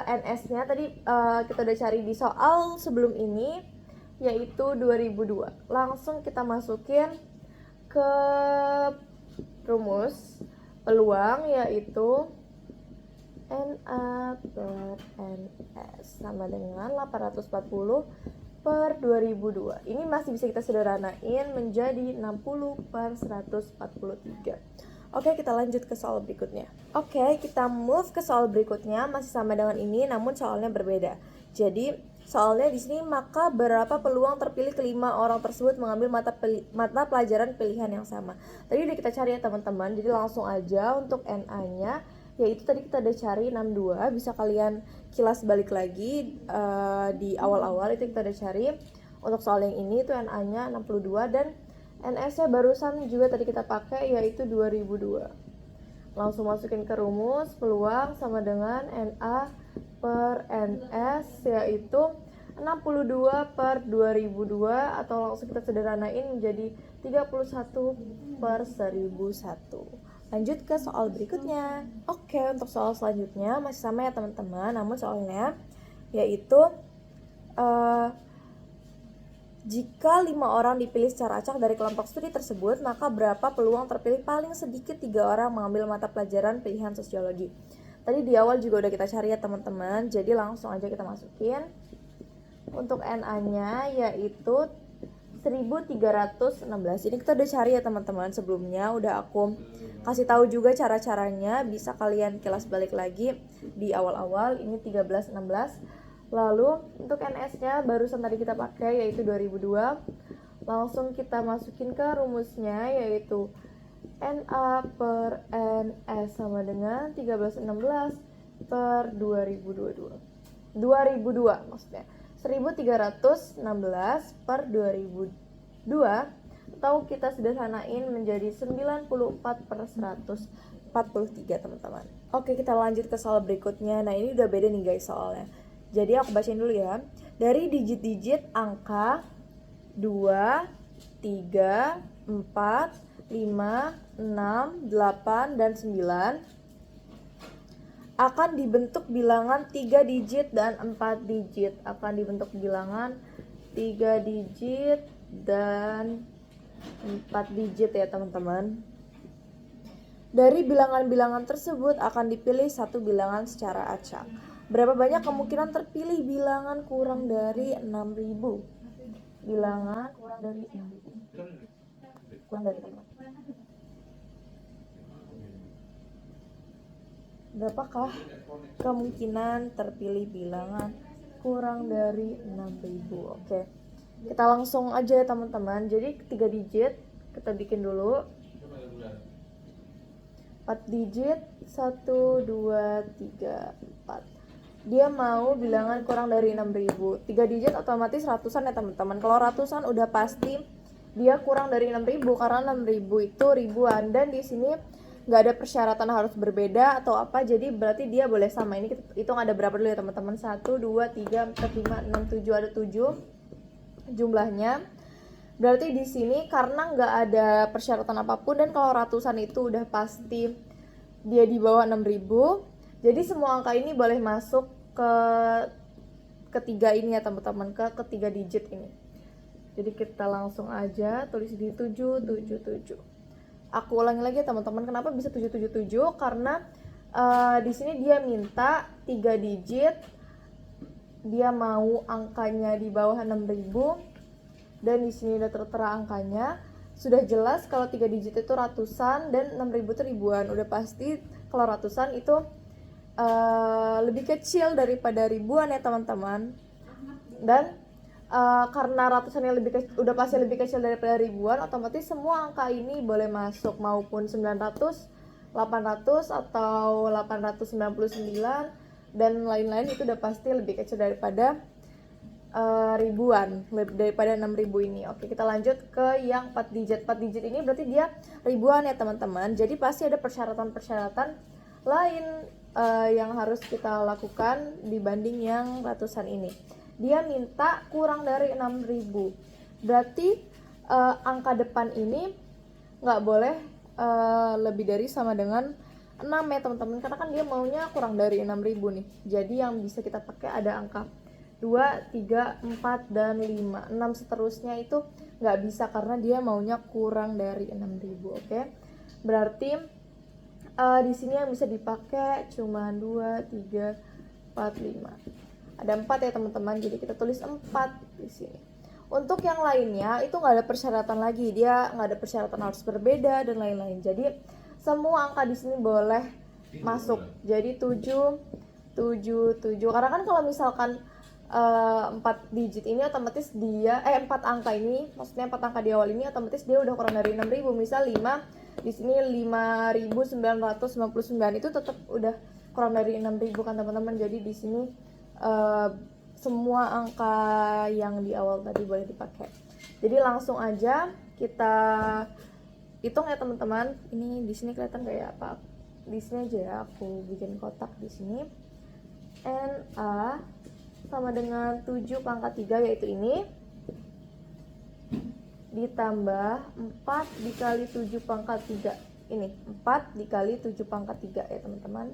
NS-nya tadi kita udah cari di soal sebelum ini yaitu 2002. Langsung kita masukin ke rumus peluang yaitu NA per NS sama dengan 840 per 2002. Ini masih bisa kita sederhanain menjadi 60 per 143. Oke, kita lanjut ke soal berikutnya. Oke, kita move ke soal berikutnya, masih sama dengan ini namun soalnya berbeda. Jadi soalnya di sini, maka berapa peluang terpilih kelima orang tersebut mengambil mata pelajaran pilihan yang sama. Tadi udah kita cari ya teman-teman. Jadi langsung aja untuk NA-nya yaitu tadi kita udah cari 62. Bisa kalian kilas balik lagi di awal-awal itu kita udah cari. Untuk soal yang ini tuh NA-nya 62 dan NS-nya barusan juga tadi kita pakai yaitu 2002. Langsung masukin ke rumus. Peluang sama dengan NA per NS, yaitu 62 per 2002, atau langsung kita sederhanain menjadi 31 per 1001. Lanjut ke soal berikutnya. Oke, untuk soal selanjutnya masih sama ya teman-teman, namun soalnya yaitu jika 5 orang dipilih secara acak dari kelompok studi tersebut, maka berapa peluang terpilih paling sedikit 3 orang mengambil mata pelajaran pilihan sosiologi. Tadi di awal juga udah kita cari ya teman-teman, jadi langsung aja kita masukin. Untuk NA-nya yaitu 1316. Ini kita udah cari ya teman-teman, sebelumnya udah aku kasih tahu juga cara-caranya, bisa kalian kilas balik lagi di awal-awal. Ini 1316. Lalu untuk NS-nya barusan tadi kita pakai yaitu 2002. Langsung kita masukin ke rumusnya yaitu NA per NS sama dengan 1316 per 2022. 2002 maksudnya. 1316 per 2002, atau kita sederhanain menjadi 94 per 143 teman-teman. Oke, kita lanjut ke soal berikutnya. Nah, ini udah beda nih guys soalnya. Jadi aku bacain dulu ya. Dari digit-digit angka 2, 3, 4, 5, 6, 8, dan 9 akan dibentuk bilangan 3 digit dan 4 digit. Akan dibentuk bilangan 3 digit dan 4 digit ya teman-teman. Dari bilangan-bilangan tersebut akan dipilih satu bilangan secara acak. Berapa banyak kemungkinan terpilih bilangan kurang dari 6.000? Bilangan kurang dari 6.000. Kurang dari teman. Berapakah kemungkinan terpilih bilangan kurang dari 6.000? Oke. Kita langsung aja ya teman-teman. Jadi 3 digit kita bikin dulu. 4 digit 1, 2, 3, 4. Dia mau bilangan kurang dari 6.000. 3 digit otomatis ratusan ya teman-teman. Kalau ratusan udah pasti dia kurang dari 6.000 karena 6.000 itu ribuan, dan di sini nggak ada persyaratan harus berbeda atau apa, jadi berarti dia boleh sama. Ini kita hitung ada berapa dulu ya teman-teman. 1, 2, 3, 4, 5, 6, 7, ada 7 jumlahnya. Berarti di sini karena nggak ada persyaratan apapun, dan kalau ratusan itu udah pasti dia di bawah 6.000, jadi semua angka ini boleh masuk ke ketiga ini ya teman-teman, ke ketiga digit ini. Jadi kita langsung aja tulis di 777. Aku ulangi lagi ya teman-teman, kenapa bisa 777? Karena di sini dia minta 3 digit, dia mau angkanya di bawah 6.000, dan di sini udah tertera angkanya. Sudah jelas kalau 3 digit itu ratusan dan 6.000 itu ribuan. Udah pasti kalau ratusan itu lebih kecil daripada ribuan ya teman-teman. Dan karena ratusan yang udah pasti lebih kecil daripada ribuan, otomatis semua angka ini boleh masuk, maupun 900, 800, atau 899 dan lain-lain, itu udah pasti lebih kecil daripada ribuan, daripada 6.000 ini. Oke, kita lanjut ke yang 4 digit. 4 digit ini berarti dia ribuan ya teman-teman. Jadi pasti ada persyaratan-persyaratan lain yang harus kita lakukan dibanding yang ratusan ini. Dia minta kurang dari 6.000. Berarti angka depan ini nggak boleh lebih dari sama dengan 6 ya teman-teman, karena kan dia maunya kurang dari 6.000 nih. Jadi yang bisa kita pakai ada angka 2, 3, 4, dan 5. 6 seterusnya itu nggak bisa karena dia maunya kurang dari 6.000. Oke? Berarti di sini yang bisa dipakai cuma 2, 3, 4, 5. Ada 4 ya teman-teman, jadi kita tulis 4 di sini. Untuk yang lainnya itu nggak ada persyaratan lagi, dia nggak ada persyaratan harus berbeda dan lain-lain. Jadi semua angka di sini boleh masuk. Jadi 7, 7, 7. Karena kan kalau misalkan 4 digit ini otomatis dia 4 angka ini, maksudnya 4 angka di awal ini otomatis dia udah kurang dari 6.000. Misal 5 di sini 5.999 itu tetap udah kurang dari 6.000 kan teman-teman. Jadi di sini semua angka yang di awal tadi boleh dipakai. Jadi langsung aja kita hitung ya teman-teman. Ini di sini kelihatan kayak apa? di sini aja ya, aku bikin kotak di sini. NA sama dengan 7 pangkat 3 yaitu ini, ditambah 4 dikali 7 pangkat 3 ini, 4 dikali 7 pangkat 3 ya teman-teman.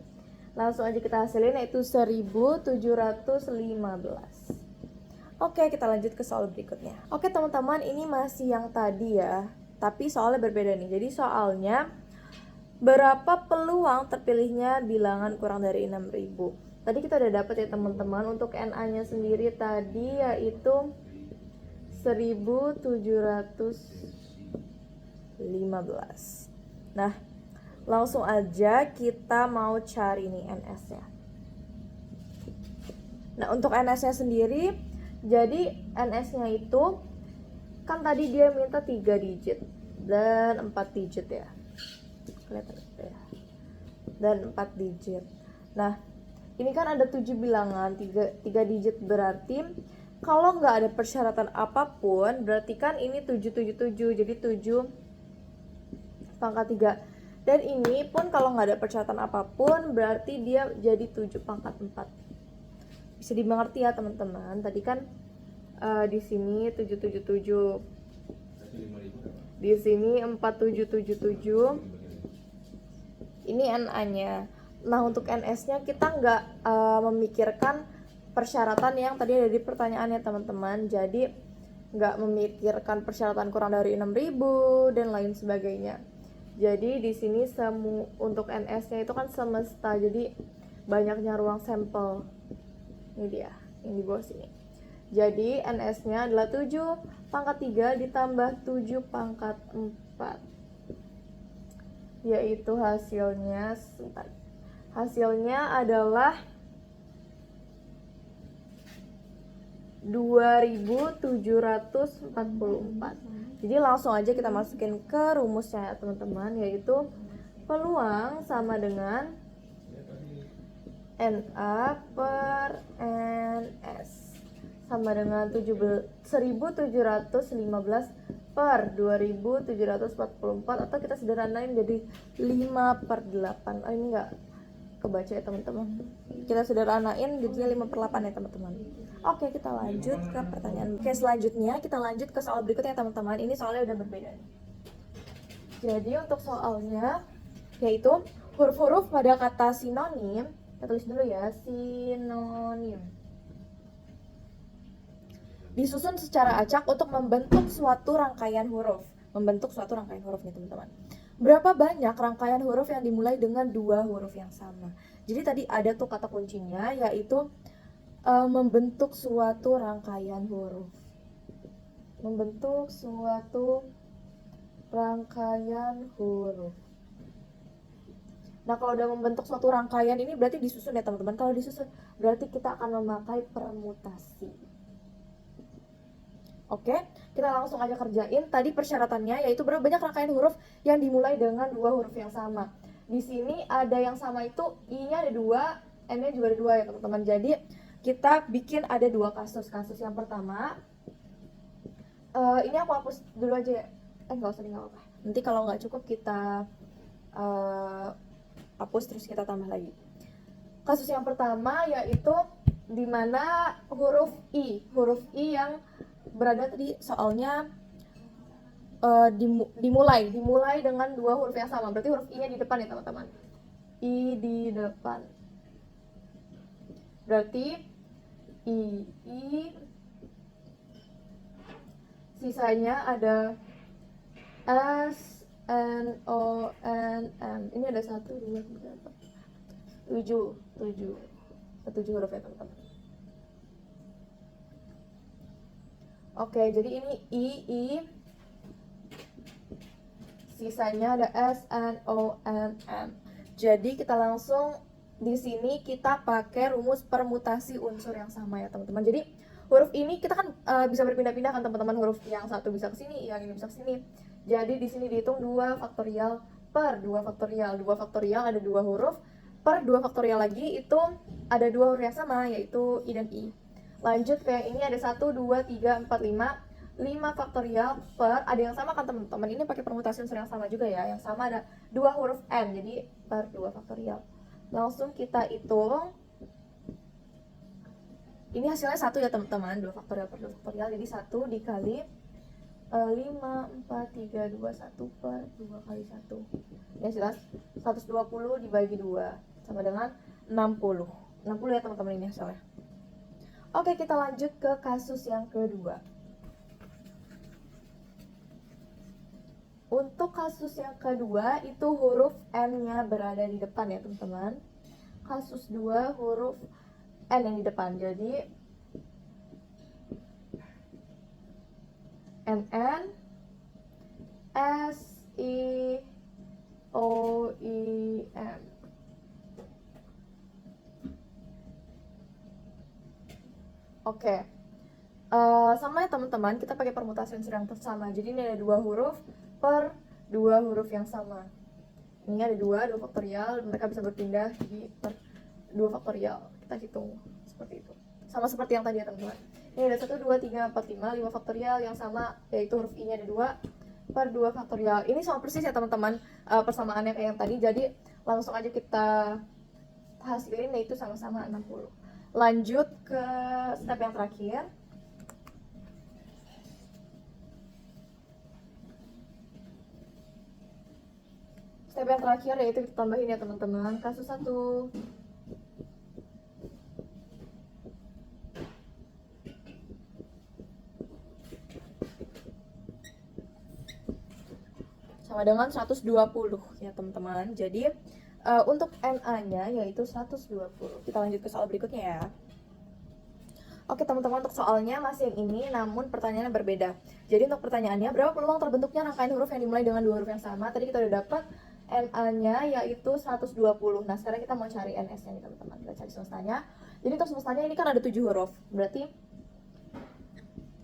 Langsung aja kita hasilin, yaitu 1715. Oke, kita lanjut ke soal berikutnya. Oke teman-teman, ini masih yang tadi ya, tapi soalnya berbeda nih. Jadi soalnya, berapa peluang terpilihnya bilangan kurang dari 6000? Tadi kita udah dapat ya teman-teman. Untuk NA-nya sendiri tadi yaitu 1715. Nah, langsung aja kita mau cari nih NS-nya. Nah, untuk NS-nya sendiri, jadi NS-nya itu kan tadi dia minta 3 digit dan 4 digit ya. Kelihatan ya. Dan 4 digit. Nah, ini kan ada 7 bilangan, 3 digit, berarti kalau nggak ada persyaratan apapun, berarti kan ini 777, jadi 7 pangkat 3. Dan ini pun kalau nggak ada persyaratan apapun, berarti dia jadi 7 pangkat 4. Bisa dimengerti ya teman-teman. Tadi kan di sini 777, di sini 4777. Ini NA-nya. Nah, untuk NS-nya kita nggak memikirkan persyaratan yang tadi ada di pertanyaannya teman-teman. Jadi nggak memikirkan persyaratan kurang dari 6000 dan lain sebagainya. Jadi di sini untuk NS-nya itu kan semesta, jadi banyaknya ruang sampel. Ini dia, yang di bawah sini. Jadi NS-nya adalah 7 pangkat 3 ditambah 7 pangkat 4. Yaitu hasilnya adalah 2744. Jadi langsung aja kita masukin ke rumusnya ya teman-teman, yaitu peluang sama dengan NA per NS sama dengan 1715 per 2744, atau kita sederhanain jadi 5/8. Ini enggak kebaca ya teman-teman. Kita sederhanain jadinya 5/8 ya teman-teman. Oke, kita lanjut ke pertanyaan. Oke, selanjutnya kita lanjut ke soal berikutnya teman-teman. Ini soalnya udah berbeda nih. Jadi untuk soalnya yaitu huruf-huruf pada kata sinonim. Kita tulis dulu ya, sinonim. Disusun secara acak untuk membentuk suatu rangkaian huruf. Membentuk suatu rangkaian huruf nih teman-teman. Berapa banyak rangkaian huruf yang dimulai dengan 2 huruf yang sama? Jadi tadi ada tuh kata kuncinya, yaitu membentuk suatu rangkaian huruf. Membentuk suatu rangkaian huruf. Nah, kalau udah membentuk suatu rangkaian ini berarti disusun ya teman-teman. Kalau disusun berarti kita akan memakai permutasi. Oke, kita langsung aja kerjain. Tadi persyaratannya yaitu berapa banyak rangkaian huruf yang dimulai dengan 2 huruf yang sama. Di sini ada yang sama itu I-nya ada 2, N-nya juga ada 2 ya teman-teman. Jadi kita bikin ada 2 kasus. Kasus yang pertama, ini aku hapus dulu aja ya. Nggak usah, nggak apa-apa. Nanti kalau nggak cukup kita hapus terus kita tambah lagi. Kasus yang pertama yaitu dimana huruf I yang berada tadi soalnya dimulai dengan 2 huruf yang sama. Berarti huruf I-nya di depan ya teman-teman. I di depan. Berarti I. Sisanya ada S, N, O, N, M. Ini ada 1, 2, 3, 4, 7 huruf ya teman-teman. Oke, jadi ini I, sisanya ada S, N, O, N, M. Jadi kita langsung di sini kita pakai rumus permutasi unsur yang sama ya teman-teman. Jadi huruf ini kita kan bisa berpindah-pindah kan teman-teman. Huruf yang satu bisa ke sini, yang ini bisa ke sini. Jadi di sini dihitung 2 faktorial per 2 faktorial. 2 faktorial ada 2 huruf, per 2 faktorial lagi itu ada 2 huruf yang sama, yaitu I dan I. Lanjut ke yang ini ada 1, 2, 3, 4, 5. 5 faktorial per, ada yang sama kan teman-teman, ini pakai permutasi unsur yang sama juga ya, yang sama ada 2 huruf n, jadi per 2 faktorial. Langsung kita hitung, ini hasilnya 1 ya teman-teman, 2 faktorial per 2 faktorial, jadi 1 dikali 5, 4, 3, 2, 1 per 2 kali 1, ini jelas 120 dibagi 2 sama dengan 60 ya teman-teman, ini hasilnya. Oke, kita lanjut ke kasus yang kedua. Untuk kasus yang kedua itu huruf n-nya berada di depan ya teman-teman. Kasus 2 huruf n yang di depan, jadi NN S I O I M. Oke. Sama ya teman-teman, kita pakai permutasi unsur yang sama. Jadi ini ada 2 huruf per 2 huruf yang sama. Ini ada 2 faktorial, mereka bisa berpindah jadi per 2 faktorial. Kita hitung seperti itu. Sama seperti yang tadi ya teman-teman. Ini ada 1, 2, 3, 4, 5, 5 faktorial yang sama, yaitu huruf I-nya ada 2 per 2 faktorial. Ini sama persis ya teman-teman, persamaannya kayak yang tadi. Jadi langsung aja kita hasilin, yaitu sama-sama 60. Lanjut ke step yang terakhir. Step yang terakhir yaitu kita tambahin ya teman-teman, kasus 1. Sama dengan 120 ya teman-teman. Jadi untuk NA-nya yaitu 120. Kita lanjut ke soal berikutnya ya. Oke teman-teman, untuk soalnya masih yang ini, namun pertanyaannya berbeda. Jadi untuk pertanyaannya, berapa peluang terbentuknya rangkaian huruf yang dimulai dengan 2 huruf yang sama? Tadi kita udah dapat NA-nya yaitu 120. Nah sekarang kita mau cari NS-nya nih teman-teman. Kita cari semestanya. Jadi untuk semestanya ini kan ada 7 huruf, berarti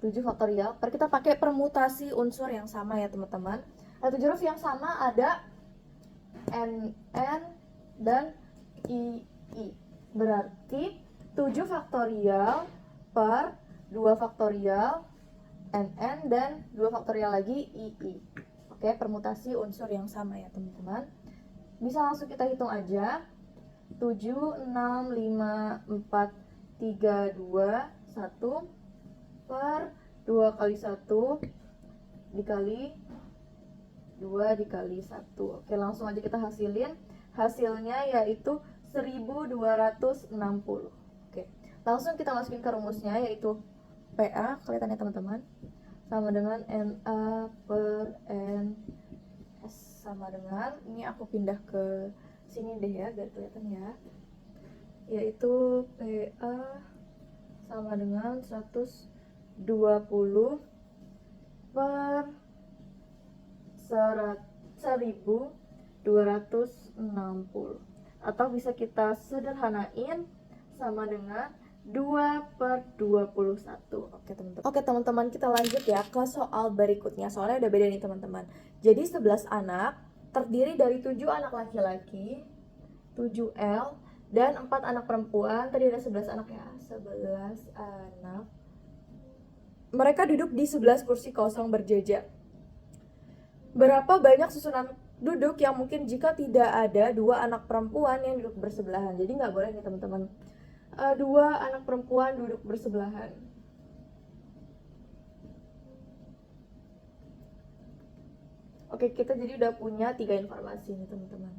7 faktorial. Kita pakai permutasi unsur yang sama ya teman-teman. Ada 7 huruf yang sama, ada N dan I. Berarti 7 faktorial per 2 faktorial NN dan 2 faktorial lagi II. Oke, permutasi unsur yang sama ya teman-teman. Bisa langsung kita hitung aja. 7, 6, 5, 4, 3, 2, 1 per 2 kali 1 dikali 2 dikali 1. Oke, langsung aja kita hasilin. Hasilnya yaitu 1260. Oke, langsung kita masukin ke rumusnya yaitu PA, kelihatan ya teman-teman, sama dengan NA per NS sama dengan, ini aku pindah ke sini deh ya biar kelihatan ya, yaitu PA sama dengan 120 per 1260, atau bisa kita sederhanain sama dengan 2 per 21. Oke teman-teman, kita lanjut ya ke soal berikutnya. Soalnya udah beda nih teman-teman. Jadi 11 anak terdiri dari 7 anak laki-laki, 7L, dan 4 anak perempuan. Tadi ada 11 anak ya, 11 anak. Mereka duduk di 11 kursi kosong berjejer. Berapa banyak susunan duduk yang mungkin jika tidak ada 2 anak perempuan yang duduk bersebelahan? Jadi nggak boleh nih teman-teman 2 anak perempuan duduk bersebelahan. Oke, kita jadi udah punya 3 informasi nih teman-teman.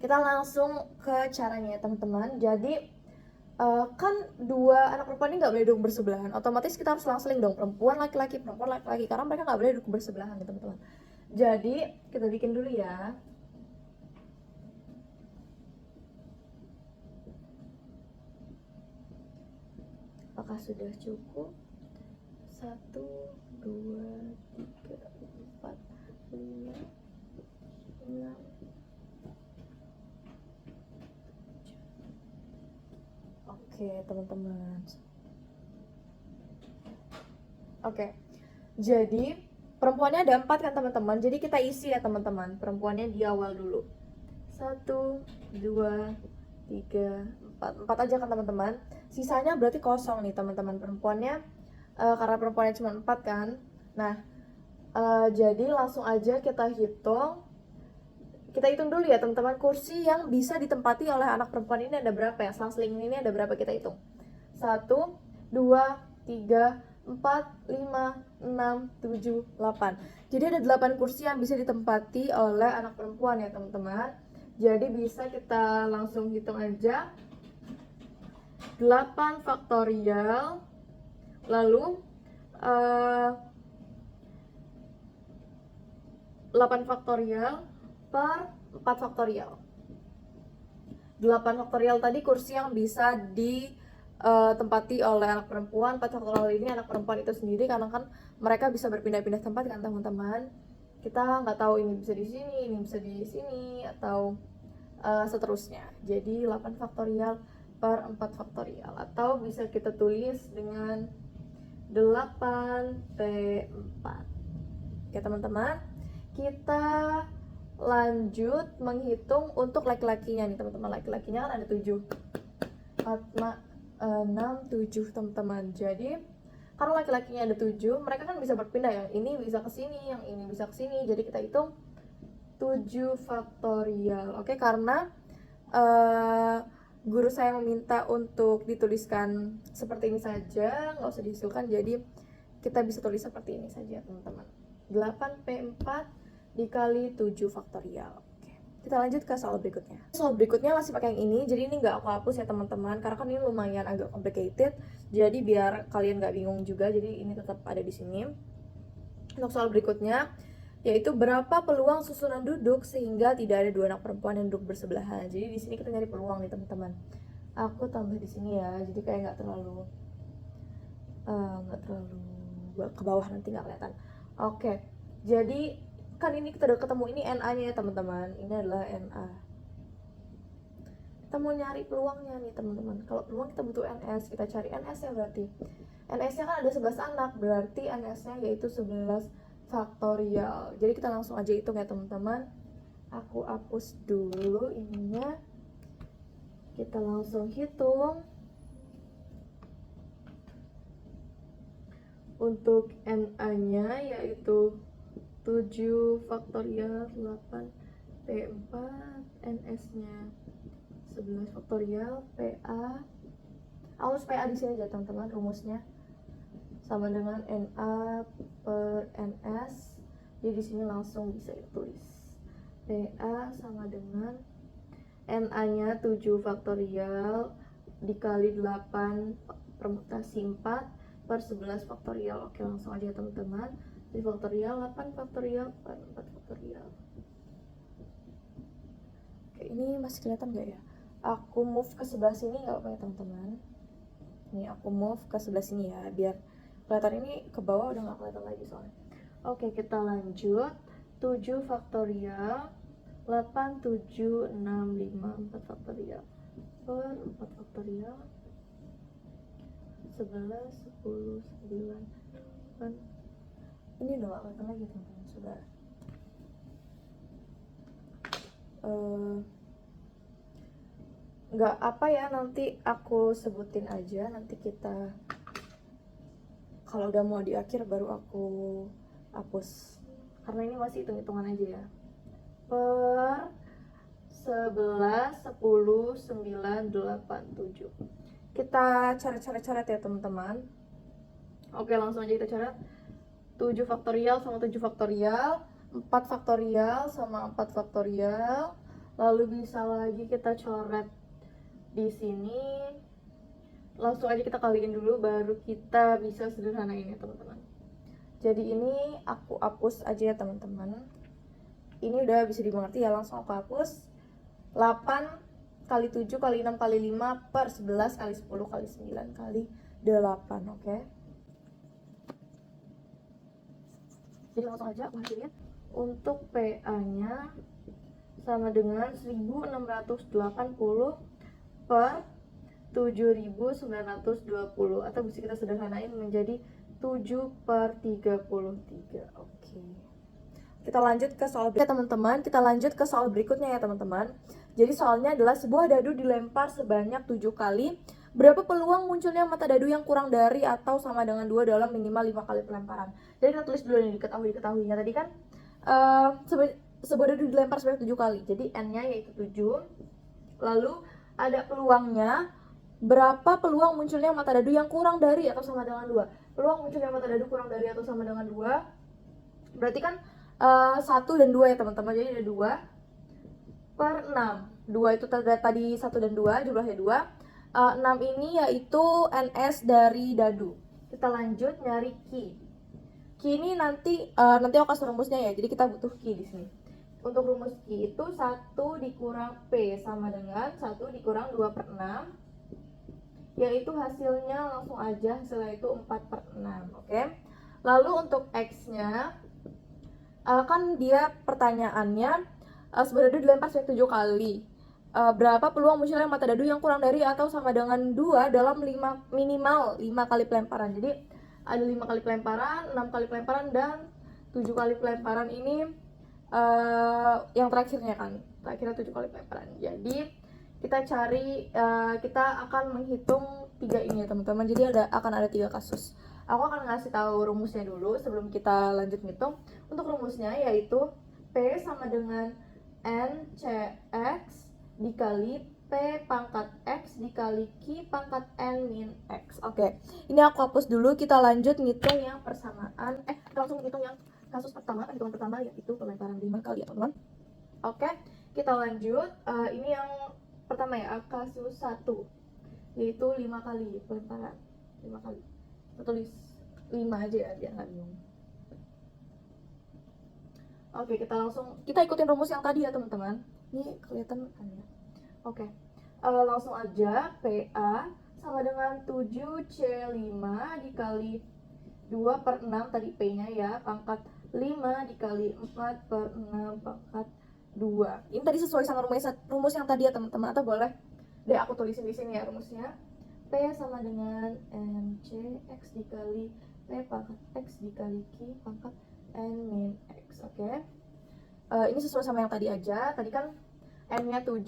Kita langsung ke caranya ya teman-teman. Jadi kan 2 anak perempuan ini nggak boleh duduk bersebelahan, otomatis kita harus selang-seling dong, perempuan laki-laki, karena mereka nggak boleh duduk bersebelahan ya teman-teman. Jadi kita bikin dulu ya. Apakah sudah cukup? 1, 2, 3, 4, 5, 6. Oke teman-teman. Oke, jadi perempuannya ada 4 kan teman-teman. Jadi kita isi ya teman-teman, perempuannya di awal dulu. 1, 2, 3, 4 aja kan teman-teman. Sisanya berarti kosong nih teman-teman. Perempuannya karena perempuannya cuma 4 kan. Nah, jadi langsung aja kita hitung. Kita hitung dulu ya teman-teman, kursi yang bisa ditempati oleh anak perempuan ini ada berapa ya? Selang-seling ini ada berapa, kita hitung. 1, 2, 3, 4, 5, 6, 7, 8. Jadi ada 8 kursi yang bisa ditempati oleh anak perempuan ya teman-teman. Jadi bisa kita langsung hitung aja. 8 faktorial. Lalu 8 faktorial per 4 faktorial. 8 faktorial tadi kursi yang bisa ditempati oleh anak perempuan. 4 faktorial ini anak perempuan itu sendiri, karena kan mereka bisa berpindah-pindah tempat kan teman-teman. Kita nggak tahu ini bisa di sini, ini bisa di sini, atau seterusnya. Jadi 8 faktorial per 4 faktorial, atau bisa kita tulis dengan 8P4. Oke teman-teman, kita lanjut menghitung untuk laki-lakinya nih teman-teman. Laki-lakinya kan ada 7, 4, 6, 7 teman-teman. Jadi karena laki-lakinya ada 7, mereka kan bisa berpindah, yang ini bisa ke sini, yang ini bisa ke sini. Jadi kita hitung 7 faktorial. Oke, karena guru saya meminta untuk dituliskan seperti ini saja, nggak usah dihasilkan, jadi kita bisa tulis seperti ini saja teman-teman. 8P4 dikali 7 faktorial. Oke, kita lanjut ke soal berikutnya. Soal berikutnya masih pakai yang ini, jadi ini nggak aku hapus ya teman-teman, karena kan ini lumayan agak complicated, jadi biar kalian nggak bingung juga, jadi ini tetap ada di sini. Untuk soal berikutnya, yaitu berapa peluang susunan duduk sehingga tidak ada 2 anak perempuan yang duduk bersebelahan. Jadi di sini kita nyari peluang nih teman-teman. Aku tambah di sini ya, jadi kayak nggak terlalu ke bawah, nanti nggak kelihatan. Oke, jadi kan ini kita udah ketemu ini NA-nya ya teman-teman. Ini adalah NA. Kita mau nyari peluangnya nih teman-teman. Kalau peluang kita butuh NS, kita cari NS-nya berarti. NS-nya kan ada 11 anak, berarti NS-nya yaitu 11 faktorial. Jadi kita langsung aja hitung ya teman-teman. Aku hapus dulu ininya. Kita langsung hitung. Untuk NA-nya yaitu 7 faktorial 8P4, NS-nya 11 faktorial, PA. Harus PA di sini aja teman-teman, rumusnya sama dengan NA per NS. Jadi di sini langsung bisa ditulis PA sama dengan NA-nya 7 faktorial dikali 8 permutasi 4 per 11 faktorial. Oke, langsung aja teman-teman. 7 faktorial, 8 faktorial per 4 faktorial. Oke, ini masih kelihatan gak ya? Aku move ke sebelah sini gak apa ya teman-teman. Ini aku move ke sebelah sini ya, biar kelihatan. Ini ke bawah udah gak kelihatan lagi soalnya. Oke, kita lanjut. 7 faktorial 8, 7, 6, 5, 4 faktorial per 4 faktorial 11, 10, 9, 8. Ini udah gak kelihatan lagi teman-teman, sudah. Nggak apa ya, nanti aku sebutin aja. Nanti kita kalau udah mau di akhir baru aku hapus, karena ini masih hitung-hitungan aja ya. Per 11, 10, 9, 8, 7. Kita coret-coret ya teman-teman. Oke, langsung aja kita coret. 7 faktorial sama 7 faktorial, 4 faktorial sama 4 faktorial. Lalu bisa lagi kita coret di sini. Langsung aja kita kaliin dulu, baru kita bisa sederhanain ya teman-teman. Jadi ini aku hapus aja ya teman-teman. Ini udah bisa dimengerti ya, langsung aku hapus. 8 kali 7 kali 6 kali 5 per 11 kali 10 kali 9 kali 8. Oke. Jadi langsung aja aku hasilin. Untuk PA nya sama dengan 1680 per 7920, atau bisa kita sederhanain menjadi 7 per 33. Oke. Kita lanjut ke soal berikutnya teman-teman. Kita lanjut ke soal berikutnya ya teman-teman. Jadi soalnya adalah sebuah dadu dilempar sebanyak 7 kali berapa peluang munculnya mata dadu yang kurang dari atau sama dengan 2 dalam minimal 5 kali pelemparan. Jadi kita tulis dulu nih diketahuinya tadi kan sebuah dadu dilempar sebanyak 7 kali. Jadi N-nya yaitu 7. Lalu ada peluangnya, berapa peluang munculnya mata dadu yang kurang dari atau sama dengan 2. Peluang munculnya mata dadu kurang dari atau sama dengan 2 berarti kan 1 dan 2 ya teman-teman. Jadi ada 2 per 6. 2 itu tadi 1 dan 2, jumlahnya 2. 6 ini yaitu NS dari dadu. Kita lanjut nyari Q. Q ini nanti aku kasih rumusnya ya. Jadi kita butuh Q di sini. Untuk rumus Q itu 1 dikurang P sama dengan 1 dikurang 2 per 6, yaitu hasilnya langsung aja, hasilnya itu 4 per 6. Oke. Lalu untuk X-nya, kan dia pertanyaannya sebuah dadu dilempar sebanyak 7 kali. Berapa peluang munculnya mata dadu yang kurang dari atau sama dengan 2 dalam minimal 5 kali pelemparan. Jadi ada 5 kali pelemparan, 6 kali pelemparan, dan 7 kali pelemparan ini yang terakhirnya kan. Terakhirnya 7 kali pelemparan. Jadi kita cari, kita akan menghitung 3 ini ya teman-teman. Jadi akan ada 3 kasus. Aku akan ngasih tahu rumusnya dulu sebelum kita lanjut ngitung. Untuk rumusnya yaitu P sama dengan NCX dikali P pangkat X dikali Q pangkat N min X. Oke, ini aku hapus dulu. Kita lanjut ngitung yang persamaan. Langsung ngitung yang kasus pertama. Hitungan pertama yaitu pelemparan 5 kali ya teman-teman. Oke, kita lanjut. Ini yang pertama ya, kasus 1, yaitu 5 kali pelemparan. 5 kali. Kita tulis 5 aja ya biar nggak bingung. Oke, kita ikutin rumus yang tadi ya teman-teman. Ini kelihatan kan ya. Oke, langsung aja PA sama dengan 7C5 dikali 2 per 6 tadi P-nya ya, pangkat 5 dikali 4 per 6 pangkat 2. Ini tadi sesuai sama rumus yang tadi ya teman-teman, atau boleh deh aku tulisin di sini ya rumusnya. P sama dengan NC X dikali P pangkat X dikali Q pangkat N min X. Oke. Ini sesuai sama yang tadi aja. Tadi kan N-nya 7,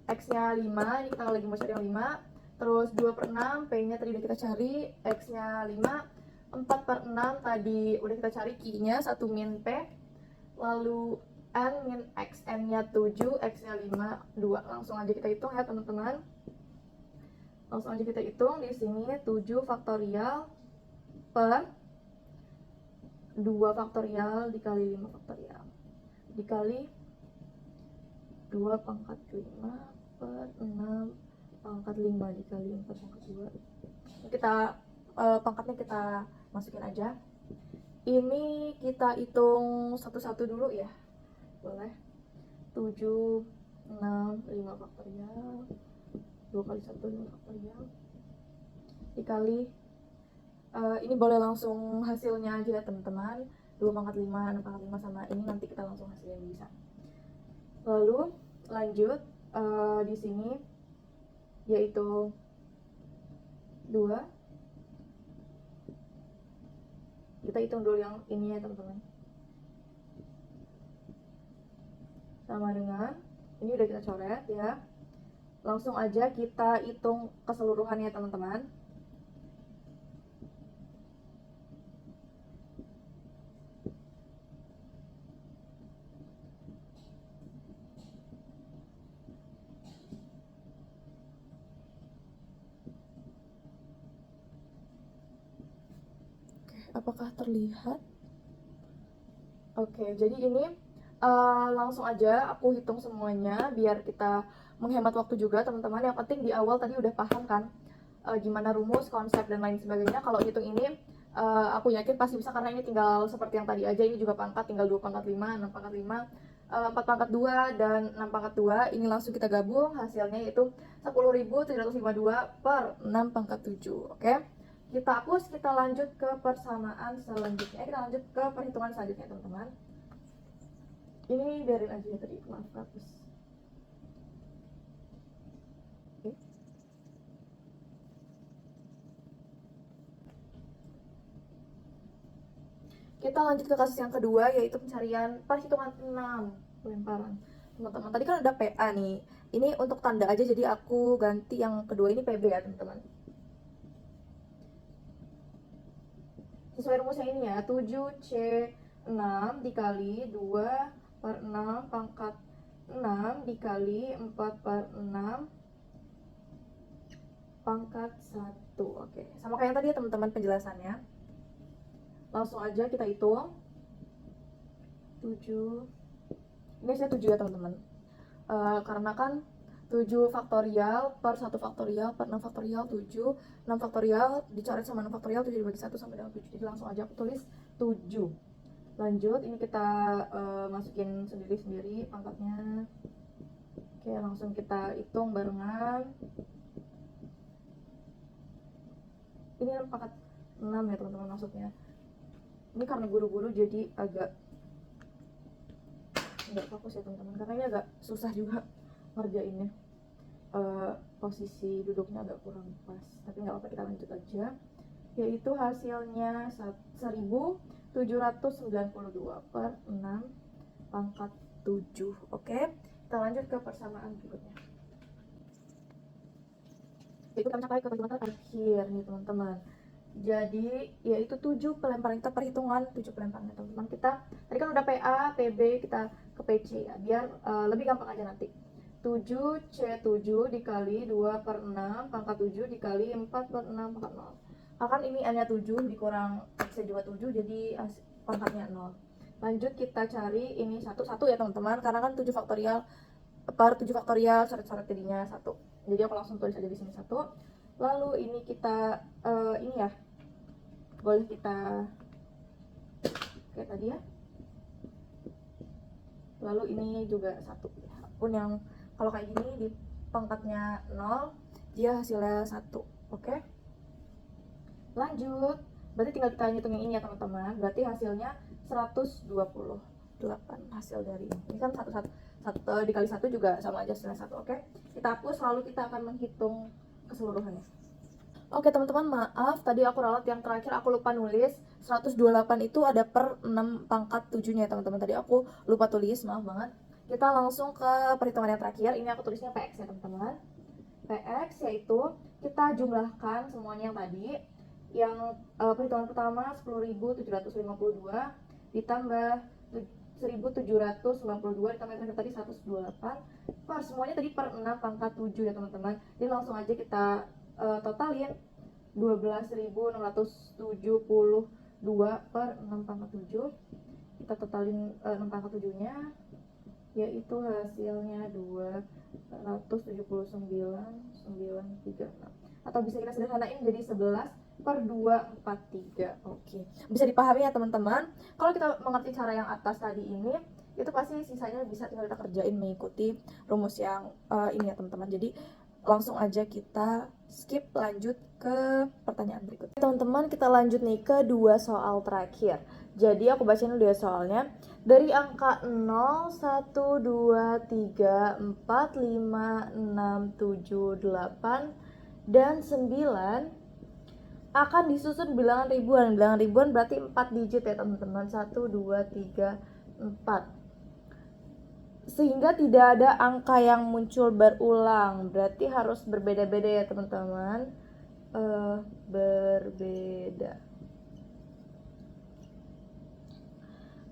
X-nya 5, ini kita lagi mau cari yang 5. Terus 2 per 6, P-nya tadi udah kita cari, X-nya 5. 4 per 6 tadi udah kita cari, Q-nya 1 min P. Lalu N min X, N-nya 7, X-nya 5, 2. Langsung aja kita hitung ya teman-teman. Langsung aja kita hitung di sini 7 faktorial per 2 faktorial dikali 5 faktorial dikali 2 pangkat 5 per 6 pangkat 5 dikali 4 pangkat 2. Kita pangkatnya kita masukin aja. Ini kita hitung satu-satu dulu ya. Boleh. 7, 6, 5 faktorial 2 kali 1, 5 faktorial dikali ini boleh langsung hasilnya aja ya teman-teman. 2 pangkat 5, 6 pangkat 5 sama ini nanti kita langsung hasilnya bisa. Lalu lanjut di sini yaitu 2. Kita hitung dulu yang ini ya teman-teman. Sama dengan ini udah kita coret ya. Langsung aja kita hitung keseluruhannya teman-teman. Apakah terlihat? Oke, jadi ini langsung aja aku hitung semuanya biar kita menghemat waktu juga teman-teman. Yang penting di awal tadi udah paham kan gimana rumus, konsep, dan lain sebagainya. Kalau hitung ini aku yakin pasti bisa karena ini tinggal seperti yang tadi aja. Ini juga pangkat, tinggal 2 pangkat 5, 6 pangkat 5, 4 pangkat 2, dan 6 pangkat 2. Ini langsung kita gabung, hasilnya yaitu 10.752 per 6 pangkat 7. Oke, kita hapus, kita lanjut ke persamaan selanjutnya. Kita lanjut ke perhitungan selanjutnya teman-teman. Ini biarin aja ya tadi, maaf hapus. Oke. Kita lanjut ke kasus yang kedua, yaitu pencarian perhitungan 6 pelemparan. teman-teman. Tadi kan ada PA nih, ini untuk tanda aja, jadi aku ganti yang kedua ini PB ya teman-teman. Sesuai rumusnya ini ya, 7C6 dikali 2/6 pangkat 6 dikali 4/6 pangkat 1. Oke, sama kayak yang tadi ya teman-teman penjelasannya. Langsung aja kita hitung. 7, ini saya 7 ya teman-teman. Karena kan 7 faktorial per 1 faktorial per 6 faktorial 7, 6 faktorial dicoret sama 6 faktorial 7 dibagi 1 sama dengan 7. Jadi langsung aja aku tulis 7. Lanjut, ini kita masukin sendiri-sendiri pangkatnya. Oke, langsung kita hitung barengan. Ini pangkat 6 ya teman-teman maksudnya. Ini karena buru-buru jadi agak nggak fokus ya teman-teman, karena ini agak susah juga ngerjainnya. Posisi duduknya agak kurang pas, tapi nggak apa-apa, kita lanjut aja. Yaitu hasilnya 1792 per 6 pangkat 7. Oke, kita lanjut ke persamaan berikutnya. Jadi kita mencapai ke perhitungan terakhir nih teman-teman. Jadi yaitu 7 pelemparan, kita perhitungan 7 pelemparan teman-teman. Kita tadi kan udah PA, PB, kita ke PC ya, biar lebih gampang aja nanti. 7C7 dikali 2/6 pangkat 7 dikali 4/6 pangkat 0. Akan ini hanya 7 dikurang X juga 7, jadi pangkatnya 0. Lanjut kita cari ini 1 ya teman-teman, karena kan 7 faktorial per 7 faktorial coret-coret jadinya 1. Jadi aku langsung tulis aja di sini 1. Lalu ini kita ini ya, boleh kita kayak tadi ya. Lalu ini juga 1. Pun yang kalau kayak gini di pangkatnya 0, dia hasilnya 1. Oke. Lanjut. Berarti tinggal kita hitung yang ini ya teman-teman. Berarti hasilnya 128 hasil dari ini. Ini kan 1 dikali 1 juga sama aja hasilnya 1. Oke. Kita hapus, lalu kita akan menghitung keseluruhannya. Oke teman-teman, maaf tadi aku ralat yang terakhir aku lupa nulis. 128 itu ada per 6 pangkat 7 nya teman-teman. Tadi aku lupa tulis, maaf banget. Kita langsung ke perhitungan yang terakhir. Ini aku tulisnya PX ya teman-teman. PX yaitu kita jumlahkan semuanya yang tadi. Yang perhitungan pertama 10.752 ditambah 1.792 ditambah yang tadi 128 per semuanya tadi per 6 pangkat 7 ya teman-teman. Jadi langsung aja kita totalin 12.672 per 6 pangkat 7. Kita totalin 6 pangkat 7 nya, yaitu hasilnya 279,936, atau bisa kita sederhanain jadi 11/243. Oke, bisa dipahami ya teman-teman. Kalau kita mengerti cara yang atas tadi ini, itu pasti sisanya bisa tinggal kita kerjain mengikuti rumus yang ini ya teman-teman. Jadi langsung aja kita skip, lanjut ke pertanyaan berikutnya. Teman-teman, kita lanjut nih ke 2 soal terakhir. Jadi aku bacain dulu ya soalnya. Dari angka 0, 1, 2, 3, 4, 5, 6, 7, 8, dan 9 akan disusun bilangan ribuan. Bilangan ribuan berarti 4 digit ya teman-teman. 1, 2, 3, 4. Sehingga tidak ada angka yang muncul berulang, berarti harus berbeda-beda ya teman-teman. Berbeda.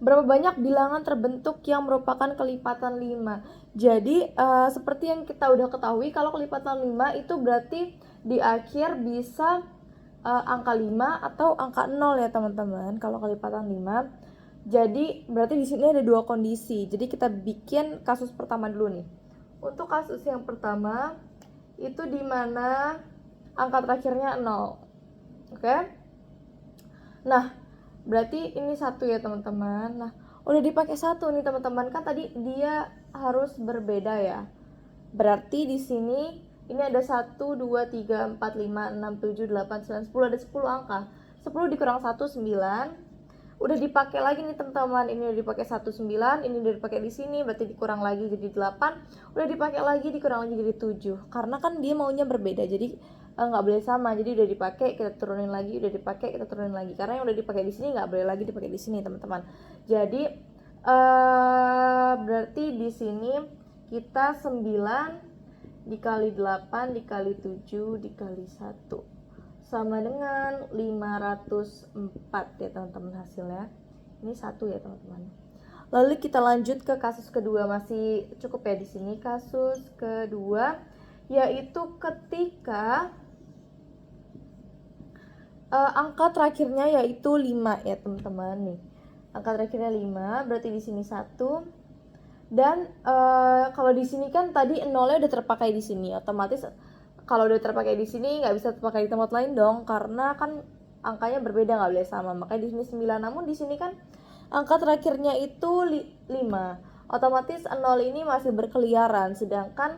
Berapa banyak bilangan terbentuk yang merupakan kelipatan 5? Jadi seperti yang kita udah ketahui, kalau kelipatan 5 itu berarti di akhir bisa angka 5 atau angka 0 ya teman-teman. Kalau kelipatan 5, jadi berarti di sini ada 2 kondisi. Jadi kita bikin kasus pertama dulu nih. Untuk kasus yang pertama itu di mana angka terakhirnya 0. Oke? Nah, berarti ini 1 ya teman-teman. Nah, udah dipakai 1 nih teman-teman. Kan tadi dia harus berbeda ya. Berarti di sini ini ada 1, 2, 3, 4, 5, 6, 7, 8, 9, 10. Ada 10 angka. 10 dikurang 1, 9. Udah dipakai lagi nih teman-teman. Ini udah dipakai 1, 9. Ini udah dipakai di sini, berarti dikurang lagi jadi 8. Udah dipakai lagi, dikurang lagi jadi 7. Karena kan dia maunya berbeda, jadi nggak boleh sama. Jadi udah dipakai, kita turunin lagi, udah dipakai, kita turunin lagi. Karena yang udah dipakai di sini nggak boleh lagi dipakai di sini teman-teman. Jadi Berarti di sini kita 9 dikali 8 dikali 7 dikali 1 sama dengan 504 ya teman-teman hasilnya. Ini 1 ya teman-teman. Lalu kita lanjut ke kasus kedua, masih cukup ya di sini. Kasus kedua yaitu ketika angka terakhirnya yaitu 5 ya teman-teman nih. Angka terakhirnya 5, berarti di sini 1. Dan kalau di sini kan tadi nolnya udah terpakai di sini, otomatis kalau udah terpakai di sini nggak bisa terpakai di tempat lain dong, karena kan angkanya berbeda, nggak boleh sama. Makanya di sini 9, namun di sini kan angka terakhirnya itu 5. Otomatis 0 ini masih berkeliaran, sedangkan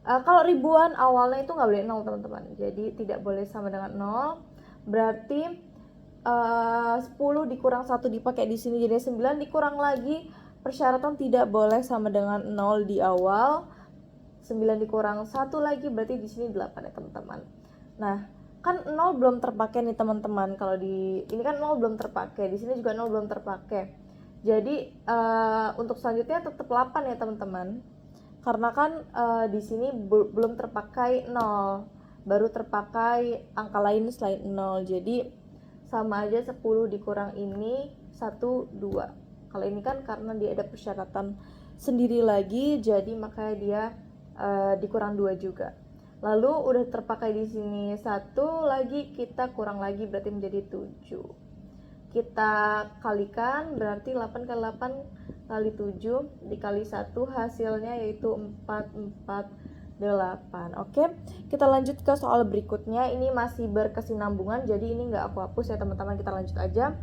kalau ribuan awalnya itu nggak boleh 0 teman-teman. Jadi tidak boleh sama dengan 0. Berarti 10 dikurang 1 dipakai di sini jadi 9, dikurang lagi persyaratan tidak boleh sama dengan 0 di awal. 9 dikurang 1 lagi berarti di sini 8 ya teman-teman. Nah, kan 0 belum terpakai nih teman-teman. Kalau di ini kan 0 belum terpakai, di sini juga 0 belum terpakai. Jadi untuk selanjutnya tetap 8 ya teman-teman. Karena kan di sini belum terpakai 0, baru terpakai angka lain selain 0. Jadi sama aja 10 dikurang ini 1, 2. Kalau ini kan karena dia ada persyaratan sendiri lagi, jadi makanya dia dikurang 2 juga. Lalu udah terpakai di sini 1 lagi, kita kurang lagi berarti menjadi 7. Kita kalikan berarti 8 kali 8 kali 7 dikali 1 hasilnya yaitu 448. Oke, kita lanjut ke soal berikutnya. Ini masih berkesinambungan, jadi ini nggak aku hapus ya teman-teman. Kita lanjut aja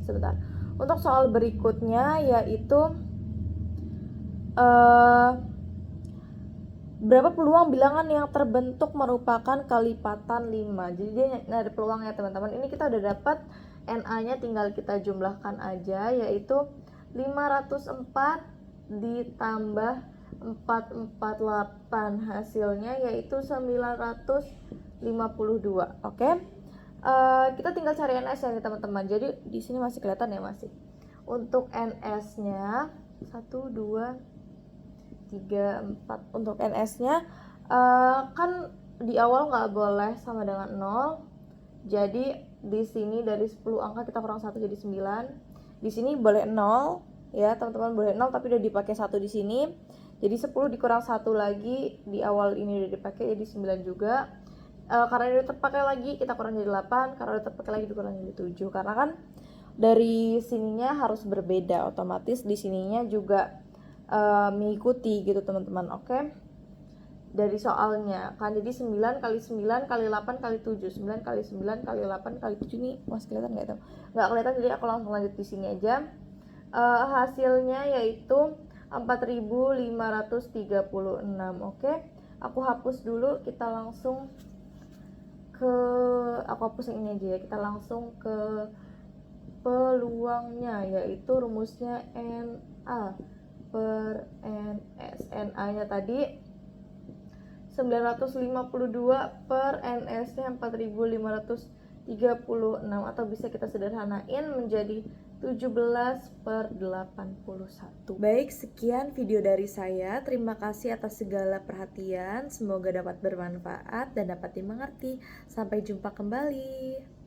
sebentar. Untuk soal berikutnya yaitu berapa peluang bilangan yang terbentuk merupakan kalipatan 5. Jadi dia ada peluang ya teman-teman. Ini kita udah dapat NA-nya, tinggal kita jumlahkan aja, yaitu 504 ditambah 448, hasilnya yaitu 952. Oke. Kita tinggal cari NS ya teman-teman. Jadi di sini masih kelihatan ya, masih. Untuk NS-nya 1 2 3 4. Untuk NS-nya kan di awal nggak boleh sama dengan 0. Jadi di sini dari 10 angka kita kurang 1 jadi 9. Di sini boleh 0 ya teman-teman, boleh 0 tapi udah dipakai 1 di sini. Jadi 10 dikurang 1 lagi, di awal ini udah dipakai jadi 9 juga. Karena udah terpakai lagi kita kurang jadi 8, karena udah terpakai lagi dikurang jadi 7. Karena kan dari sininya harus berbeda, otomatis di sininya juga mengikuti gitu teman-teman. Oke. Dari soalnya kan jadi 9 kali 9 kali 8 kali 7, 9 kali 9 kali 8 kali 7 nih, masih kelihatan nggak itu? Nggak kelihatan, jadi aku langsung lanjut di sini aja. Hasilnya yaitu 4536. Oke, aku hapus dulu, kita langsung ke, aku hapus yang ini aja ya, kita langsung ke peluangnya, yaitu rumusnya NA per NS. NA nya tadi 952 per NS nya 4536, atau bisa kita sederhanain menjadi 17/81. Baik, sekian video dari saya. Terima kasih atas segala perhatian. Semoga dapat bermanfaat dan dapat dimengerti. Sampai jumpa kembali.